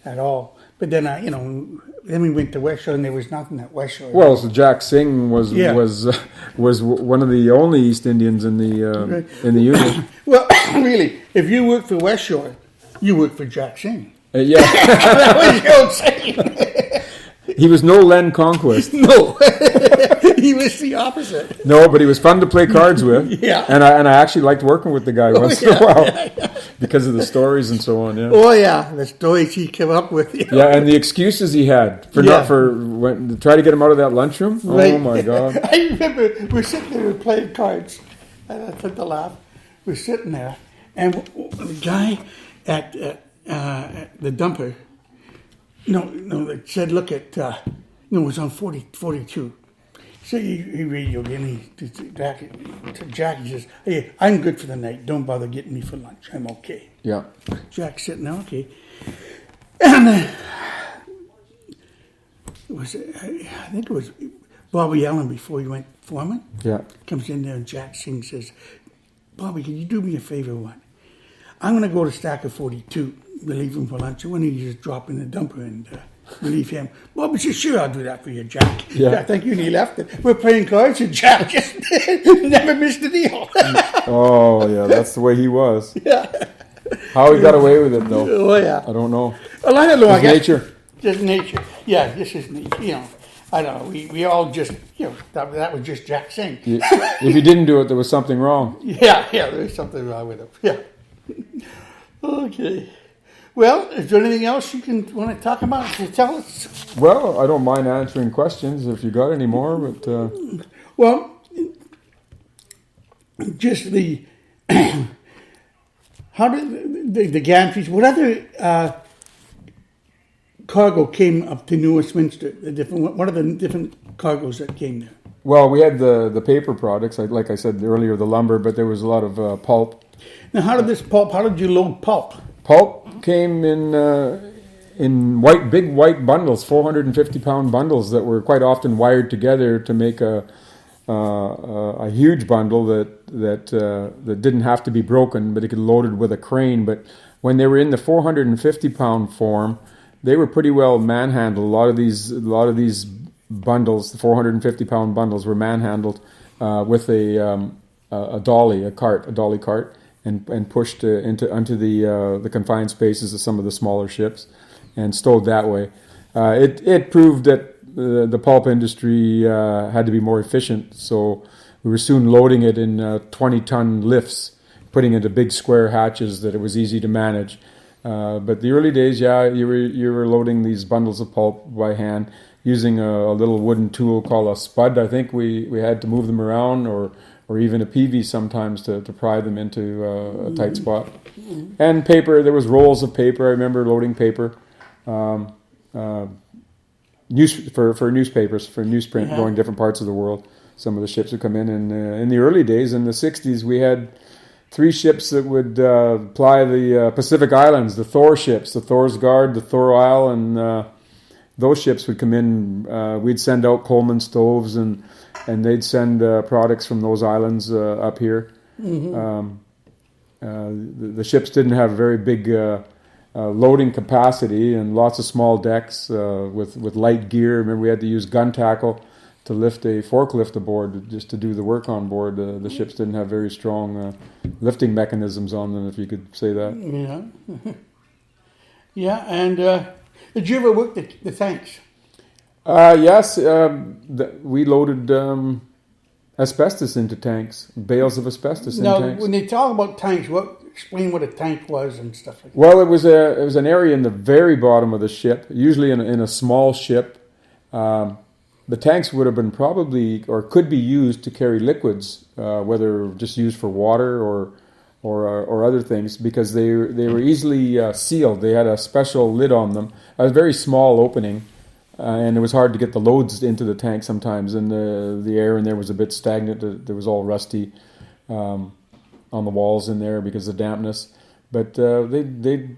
Speaker 1: at all. But then then we went to West Shore and there was nothing at West Shore.
Speaker 2: Well, so Jack Singh was
Speaker 1: Yeah.
Speaker 2: was one of the only East Indians in the unit.
Speaker 1: Well, really, if you work for West Shore, you work for Jack Singh.
Speaker 2: Yeah,
Speaker 1: That was your saying.
Speaker 2: he was no Len Conquest.
Speaker 1: No, he was the opposite.
Speaker 2: No, but he was fun to play cards with.
Speaker 1: Yeah.
Speaker 2: and I actually liked working with the guy once in a
Speaker 1: yeah,
Speaker 2: while because of the stories and so on. Yeah.
Speaker 1: Oh yeah, the stories he came up with.
Speaker 2: Yeah, and the excuses he had for
Speaker 1: Yeah.
Speaker 2: not for when, to try to get him out of that lunchroom.
Speaker 1: Right.
Speaker 2: Oh my God!
Speaker 1: I remember we're sitting there playing cards, and I took the laugh. We're sitting there, and the guy at the dumper, said, "Look at, it was on 42." So he radioed in. To Jack, he says, "Hey, I'm good for the night. Don't bother getting me for lunch. I'm okay."
Speaker 2: Yeah,
Speaker 1: Jack's sitting there, okay. And I think it was Bobby Allen before he went Foreman.
Speaker 2: yeah.
Speaker 1: Comes in there and Jack Singh says, "Bobby, can you do me a favor, one? I'm going to go to Stacker 42, relieve him for lunch. When he just drop in the dumper and relieve him." Bobby says, "Sure, I'll do that for you, Jack."
Speaker 2: Yeah.
Speaker 1: Thank you. And he left it. We're playing cards and Jack just never missed a deal.
Speaker 2: Oh yeah, that's the way he was.
Speaker 1: Yeah.
Speaker 2: How he got away with it though,
Speaker 1: Oh, yeah.
Speaker 2: I don't know.
Speaker 1: Well, I don't know. I
Speaker 2: His
Speaker 1: guess
Speaker 2: nature.
Speaker 1: Just nature. Yeah, this is nature. I don't know. We all just, that was just Jack Singh.
Speaker 2: If he didn't do it, there was something wrong.
Speaker 1: Yeah, there's something wrong with him. Yeah. Okay. Well, is there anything else you want to talk about to tell us?
Speaker 2: Well, I don't mind answering questions if you got any more, but
Speaker 1: Well, just the how did the gantries? What other cargo came up to New Westminster? What are the different cargoes that came there?
Speaker 2: well, we had the paper products, like I said earlier, the lumber, but there was a lot of pulp.
Speaker 1: Now, how did you load pulp?
Speaker 2: Pulp came in big white bundles, 450-pound bundles that were quite often wired together to make a huge bundle that didn't have to be broken, but it could be loaded with a crane. But when they were in the 450-pound form, they were pretty well manhandled. A lot of these bundles, the 450-pound bundles, were manhandled with a dolly cart, and pushed onto the confined spaces of some of the smaller ships, and stowed that way. It proved that the pulp industry had to be more efficient, so we were soon loading it in 20-ton lifts, putting it into big square hatches that it was easy to manage. But the early days, you were loading these bundles of pulp by hand using a little wooden tool called a spud. I think we had to move them around, or even a PV sometimes to pry them into a tight spot. And paper, there was rolls of paper. I remember loading paper. For newspapers, for newsprint, going different parts of the world. Some of the ships would come in, and in the early days, in the 60s, we had 3 ships that would ply the Pacific Islands, the Thor ships, the Thor's Guard, the Thor Isle, and those ships would come in. We'd send out Coleman stoves, and they'd send products from those islands up here. Mm-hmm. The ships didn't have very big loading capacity, and lots of small decks with light gear. Remember, we had to use gun tackle to lift a forklift aboard just to do the work on board. The ships didn't have very strong lifting mechanisms on them, if you could say that.
Speaker 1: Yeah. Yeah, and did you ever work the tanks?
Speaker 2: Yes, we loaded asbestos into tanks, bales of asbestos in tanks.
Speaker 1: Now, when they talk about tanks, explain what a tank was and stuff like that.
Speaker 2: Well, it was an area in the very bottom of the ship, usually in a small ship. The tanks would have been probably, or could be used to carry liquids, whether just used for water or other things, because they were easily sealed. They had a special lid on them, a very small opening, and it was hard to get the loads into the tank sometimes, and the air in there was a bit stagnant. There was all rusty on the walls in there because of dampness. But they'd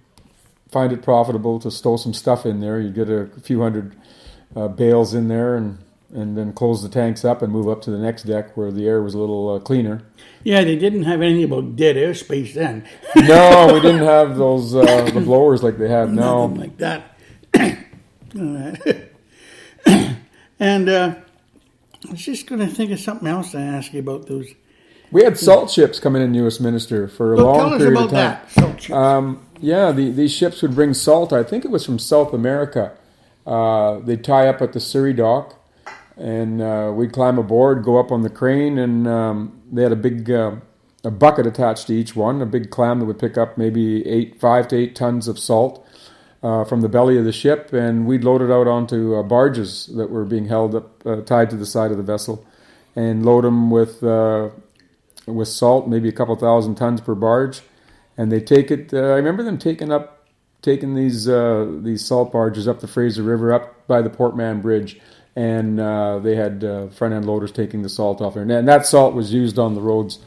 Speaker 2: find it profitable to stow some stuff in there. You'd get a few hundred bales in there, and and then close the tanks up and move up to the next deck where the air was a little cleaner.
Speaker 1: Yeah, they didn't have anything about dead airspace then.
Speaker 2: No, we didn't have those the blowers like they have now.
Speaker 1: Nothing like that. And I was just going to think of something else to ask you about those.
Speaker 2: We had salt ships coming in U.S. Minister for a
Speaker 1: Well,
Speaker 2: long
Speaker 1: tell us
Speaker 2: period
Speaker 1: about
Speaker 2: of time.
Speaker 1: that. Salt ships.
Speaker 2: Yeah, these ships would bring salt. I think it was from South America. They'd tie up at the Surrey dock, and we'd climb aboard, go up on the crane, and they had a big a bucket attached to each one, a big clam that would pick up maybe 5 to 8 tons of salt from the belly of the ship, and we'd load it out onto barges that were being held up, tied to the side of the vessel, and load them with salt, maybe a couple thousand tons per barge, and they take it. I remember them taking these salt barges up the Fraser River, up by the Port Mann Bridge, and they had front end loaders taking the salt off there, and that salt was used on the roads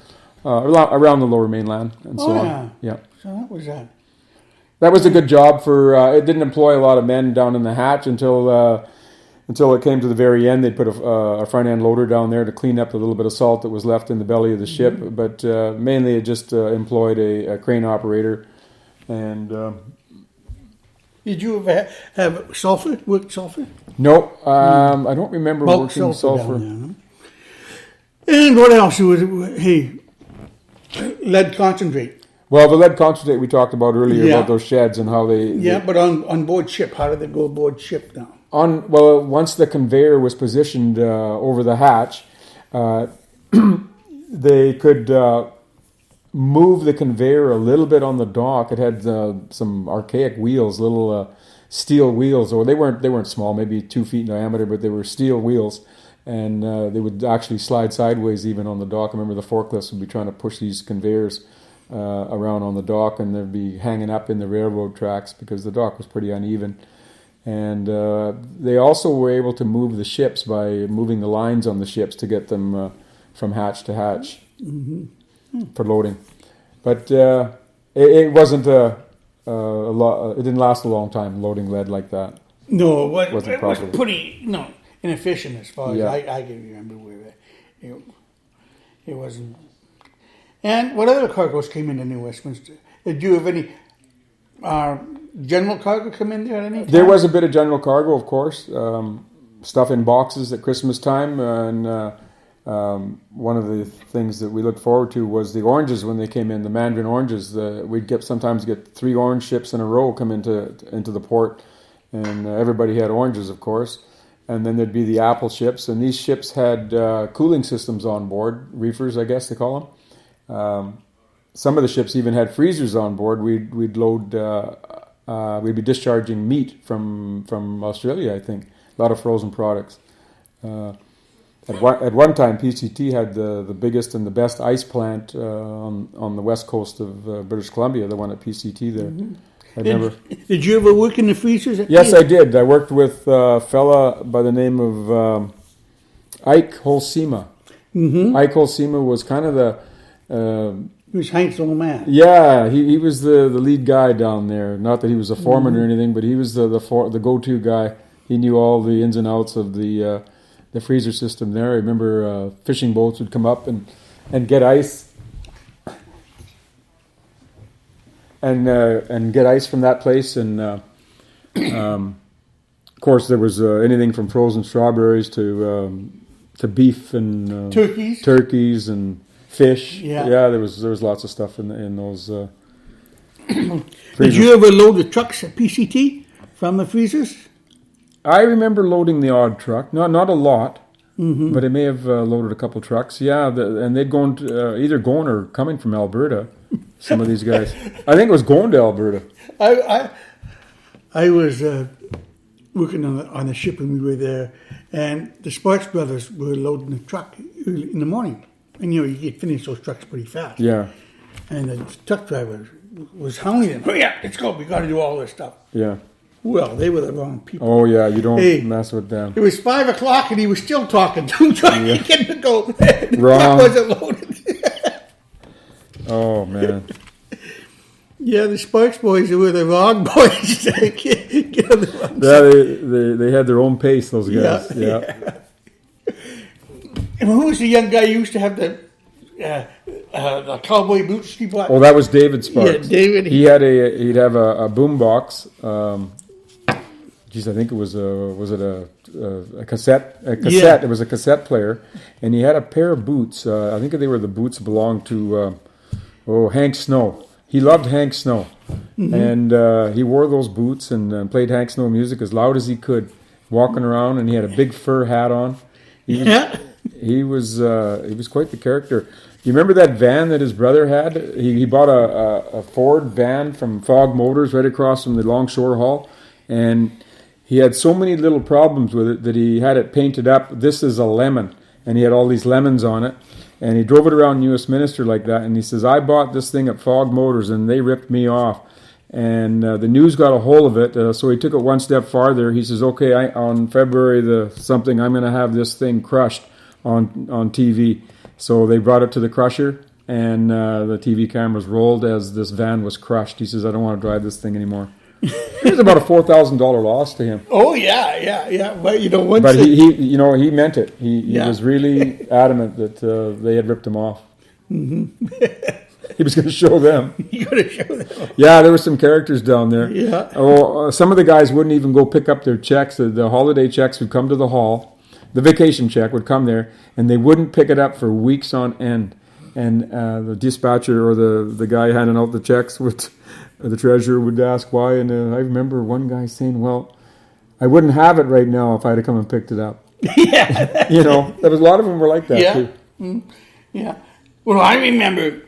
Speaker 2: around the Lower Mainland and so on. Yeah.
Speaker 1: So that was that.
Speaker 2: That was a good job for. It didn't employ a lot of men down in the hatch until it came to the very end. They'd put a front end loader down there to clean up the little bit of salt that was left in the belly of the ship. But mainly, it just employed a crane operator. And
Speaker 1: Did you ever have sulfur? Worked sulfur?
Speaker 2: no, I don't remember
Speaker 1: Bulk
Speaker 2: working sulfur.
Speaker 1: down there, huh? And what else? Hey, lead concentrate.
Speaker 2: Well, the lead concentrate we talked about earlier
Speaker 1: Yeah.
Speaker 2: about those sheds and how they.
Speaker 1: Yeah, but on board ship, how did they go aboard ship now?
Speaker 2: Once the conveyor was positioned over the hatch, they could move the conveyor a little bit on the dock. It had some archaic wheels, little steel wheels, or they weren't small, maybe 2 feet in diameter, but they were steel wheels, and they would actually slide sideways even on the dock. I remember the forklifts would be trying to push these conveyors around on the dock, and they'd be hanging up in the railroad tracks because the dock was pretty uneven. And they also were able to move the ships by moving the lines on the ships to get them from hatch to hatch for loading. But it wasn't a lot. It didn't last a long time loading lead like that.
Speaker 1: No, it was
Speaker 2: proper.
Speaker 1: pretty inefficient as far as
Speaker 2: Yeah.
Speaker 1: I can remember. Where it wasn't. And what other cargoes came into New Westminster? Did you have any general cargo come in there at any time?
Speaker 2: There was a bit of general cargo, of course. Stuff in boxes at Christmas time, and one of the things that we looked forward to was the oranges when they came in, the mandarin oranges. We'd sometimes get 3 orange ships in a row come into the port, and everybody had oranges, of course. And then there'd be the apple ships, and these ships had cooling systems on board, reefers, I guess they call them. Some of the ships even had freezers on board. We'd load. We'd be discharging meat from Australia, I think. A lot of frozen products. At one time, PCT had the biggest and the best ice plant on the west coast of British Columbia. The one at PCT there.
Speaker 1: Did you ever work in the freezers?
Speaker 2: Yes, I did. I worked with a fella by the name of Ike Holsema. Mm-hmm. Ike Holsema was kind of the.
Speaker 1: He was Hank's old man.
Speaker 2: Yeah, he was the lead guy down there. Not that he was a foreman or anything, but he was the go-to guy. He knew all the ins and outs of the freezer system there. I remember fishing boats would come up and get ice. And get ice from that place, and of course there was anything from frozen strawberries to beef and turkeys and fish. Yeah, there was lots of stuff in those.
Speaker 1: Did you ever load the trucks at PCT from the freezers?
Speaker 2: I remember loading the odd truck, not a lot, but I may have loaded a couple trucks. Yeah, and they'd go either going or coming from Alberta. Some of these guys, I think it was going to Alberta.
Speaker 1: I was working on the ship when we were there, and the Sparks brothers were loading the truck early in the morning, and you get finish those trucks pretty fast.
Speaker 2: Yeah,
Speaker 1: and the truck driver was hounding them. Hurry up, let's go! We got to do all this stuff.
Speaker 2: Yeah.
Speaker 1: Well, they were the wrong people.
Speaker 2: Oh yeah, you don't mess with them.
Speaker 1: It was 5 o'clock, and he was still talking to him, trying to get him to go. The
Speaker 2: Wrong.
Speaker 1: truck wasn't loaded.
Speaker 2: Oh man.
Speaker 1: Yeah, the Sparks boys were the wrong boys. Get on the wrong
Speaker 2: Yeah, they had their own pace. Those guys. Yeah.
Speaker 1: And who was the young guy who used to have the cowboy boots he bought?
Speaker 2: Oh, that was David Sparks.
Speaker 1: Yeah, David.
Speaker 2: He'd have a boom box. Geez, I think it was a cassette.
Speaker 1: Yeah.
Speaker 2: It was a cassette player, and he had a pair of boots. I think the boots belonged to Hank Snow. He loved Hank Snow, and he wore those boots and played Hank Snow music as loud as he could, walking around. And he had a big fur hat on. He was quite the character. You remember that van that his brother had? He bought a Ford van from Fog Motors right across from the Longshore Hall, and he had so many little problems with it that he had it painted up. This is a lemon, and he had all these lemons on it, and he drove it around U.S. Minister like that. And he says, "I bought this thing at Fog Motors, and they ripped me off." And the news got a hold of it, so he took it one step farther. He says, "Okay, on February the something, I'm going to have this thing crushed on TV." So they brought it to the crusher, and the TV cameras rolled as this van was crushed. He says, "I don't want to drive this thing anymore." It was about a $4,000 loss to him.
Speaker 1: Oh yeah. But
Speaker 2: But he meant it. He was really adamant that they had ripped him off. Mm-hmm. He was going to show them.
Speaker 1: You got to show them.
Speaker 2: Yeah, there were some characters down there.
Speaker 1: Yeah.
Speaker 2: Oh, some of the guys wouldn't even go pick up their checks. The holiday checks would come to the hall. The vacation check would come there, and they wouldn't pick it up for weeks on end. And the dispatcher or the guy handing out the checks the treasurer would ask why. And I remember one guy saying, "Well, I wouldn't have it right now if I had come and picked it up."
Speaker 1: Yeah.
Speaker 2: There was a lot of them were like that too.
Speaker 1: Yeah. Well, I remember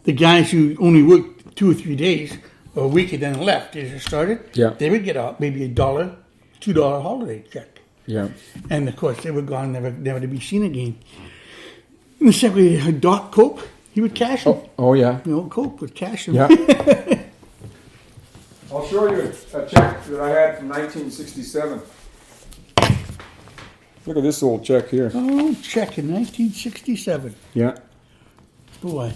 Speaker 1: the guys who only worked 2 or 3 days or a week and then left as it started.
Speaker 2: Yeah.
Speaker 1: They would get out maybe $1, $2 holiday check.
Speaker 2: Yeah.
Speaker 1: And of course they were gone, never to be seen again. And the secretary, Doc Cope, he would cash them.
Speaker 2: Oh yeah.
Speaker 1: Cope would cash them.
Speaker 2: Yeah. I'll show you a check that I had from 1967. Look at this old check here.
Speaker 1: Oh, check in 1967.
Speaker 2: Yeah.
Speaker 1: Boy.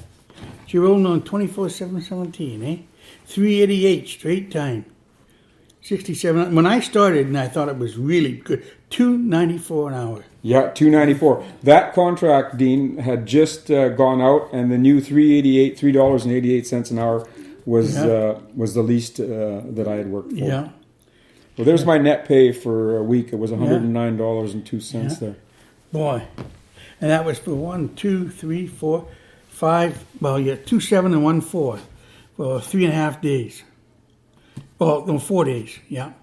Speaker 1: You're rolling on 24/7/17, eh? 388 straight time. 67. When I started, and I thought it was really good, $2.94 an hour.
Speaker 2: Yeah, $2.94. That contract, Dean, had just gone out, and the new $3.88 an hour was the least that I had worked for.
Speaker 1: Yeah.
Speaker 2: Well, there's my net pay for a week. It was $109.02 there.
Speaker 1: Boy. And that was for 1, 2, 3, 4, 5, 2, 7, and 1, 4 for 3.5 days. Well, no, 4 days, yeah.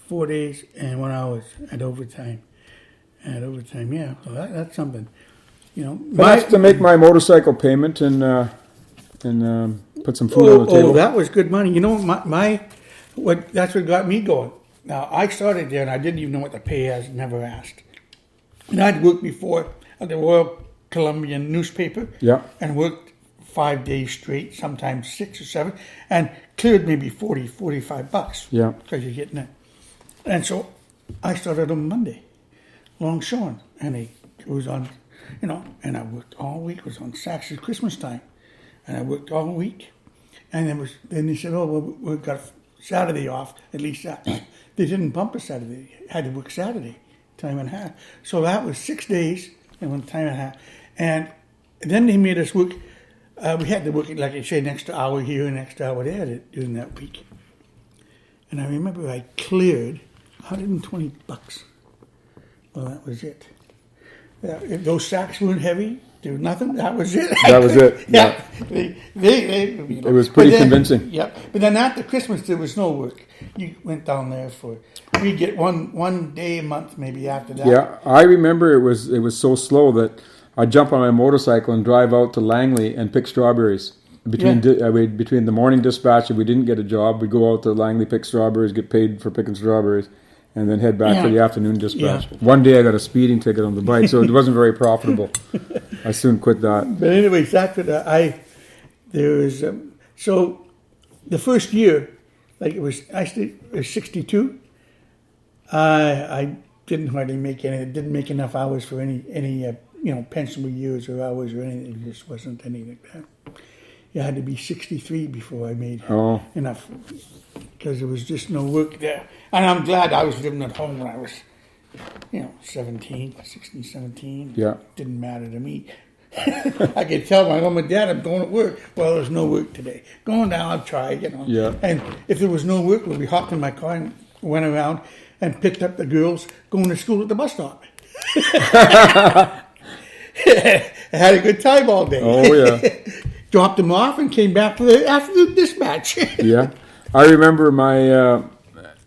Speaker 1: 4 days and 1 hour at overtime. Yeah. So that's something.
Speaker 2: That's to make my motorcycle payment and put some food on the table.
Speaker 1: Oh, that was good money. That's what got me going. Now, I started there and I didn't even know what the pay is, never asked. And I'd worked before at the Royal Columbian newspaper.
Speaker 2: Yeah.
Speaker 1: And worked 5 days straight, sometimes 6 or 7, and cleared maybe $45.
Speaker 2: Yeah.
Speaker 1: Because you're getting it. And so I started on Monday, Longshoreman, and it was on, and I worked all week. It was on Saxon's Christmas time, and I worked all week. And then they said, "Oh, well, we've got Saturday off, at least that." They didn't bump a Saturday. Had to work Saturday, time and a half. So that was 6 days and 1 time and a half. And then they made us work. We had to work, like I say, an extra hour here and an extra hour there during that week. And I remember I cleared $120. Well, that was it. If those sacks weren't heavy, there was nothing. That was it.
Speaker 2: That was it.
Speaker 1: Yeah.
Speaker 2: It was pretty convincing.
Speaker 1: Yeah. But then after Christmas, there was no work. You went down there we get one day a month maybe after that.
Speaker 2: Yeah, I remember it was so slow that I'd jump on my motorcycle and drive out to Langley and pick strawberries. Between the morning dispatch, if we didn't get a job, we'd go out to Langley, pick strawberries, get paid for picking strawberries, and then head back for the afternoon dispatch. Yeah. One day I got a speeding ticket on the bike, so it wasn't very profitable. I soon quit that.
Speaker 1: But anyways, that's what so the first year, like it was 62, I didn't hardly make didn't make enough hours for any pensionable years or hours or anything. It just wasn't anything like that. You had to be 63 before I made enough, because there was just no work there. And I'm glad I was living at home when I was 16, 17.
Speaker 2: Yeah.
Speaker 1: Didn't matter to me. I could tell my mom and dad I'm going to work. Well, there's no work today. Going down, I'll try,
Speaker 2: Yeah.
Speaker 1: And if there was no work, we hopped in my car and went around and picked up the girls going to school at the bus stop. I had a good time all day.
Speaker 2: Oh, yeah.
Speaker 1: Dropped them off and came back for the afternoon dispatch.
Speaker 2: Yeah. I remember my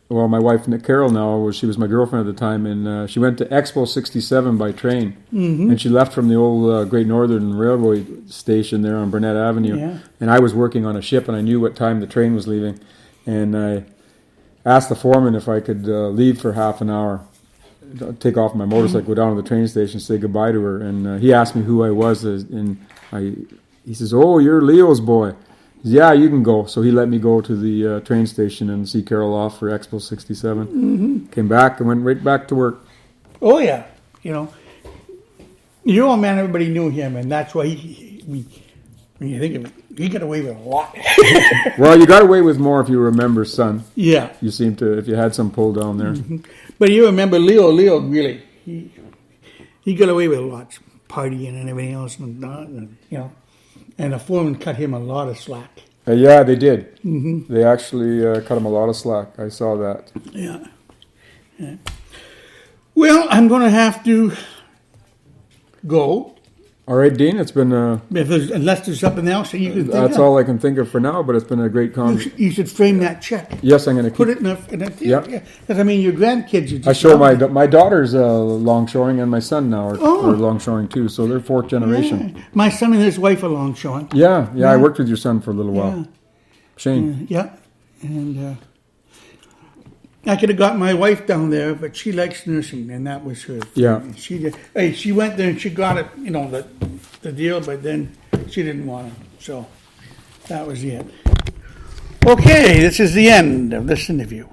Speaker 2: wife, Carol now, she was my girlfriend at the time, and she went to Expo 67 by train. Mm-hmm. And she left from the old Great Northern Railway station there on Burnett Avenue.
Speaker 1: Yeah.
Speaker 2: And I was working on a ship, and I knew what time the train was leaving. And I asked the foreman if I could leave for half an hour, take off my motorcycle, go down to the train station, say goodbye to her. And he asked me who I was, and he says, "Oh, you're Leo's boy." Yeah, you can go. So he let me go to the train station and see Carol off for Expo 67. Mm-hmm. Came back and went right back to work.
Speaker 1: Oh, yeah. Your old man, everybody knew him, and that's why when you think of it, he got away with a lot.
Speaker 2: Well, you got away with more if you remember, son.
Speaker 1: Yeah.
Speaker 2: You seem to, if you had some pull down there.
Speaker 1: Mm-hmm. But you remember Leo really, he got away with a lot, partying and everything else, and and the foreman cut him a lot of slack.
Speaker 2: Yeah, they did. Mm-hmm. They actually cut him a lot of slack. I saw that.
Speaker 1: Yeah. Well, I'm going to have to go.
Speaker 2: All right, Dean, it's been
Speaker 1: Unless there's something else that you can think of.
Speaker 2: That's all I can think of for now, but it's been a great conversation.
Speaker 1: You should frame that check.
Speaker 2: Yes, I'm going to
Speaker 1: Put it in a
Speaker 2: Yep.
Speaker 1: yeah. Because, your grandkids...
Speaker 2: I show my daughter's longshoring, and my son now are longshoring too, so they're fourth generation.
Speaker 1: Yeah. My son and his wife are longshoring.
Speaker 2: Yeah, I worked with your son for a little while. Shane.
Speaker 1: Yeah. And I could have got my wife down there, but she likes nursing, and that was her thing.
Speaker 2: Yeah.
Speaker 1: She went there and she got it, the deal, but then she didn't want it. So that was it. Okay, this is the end of this interview.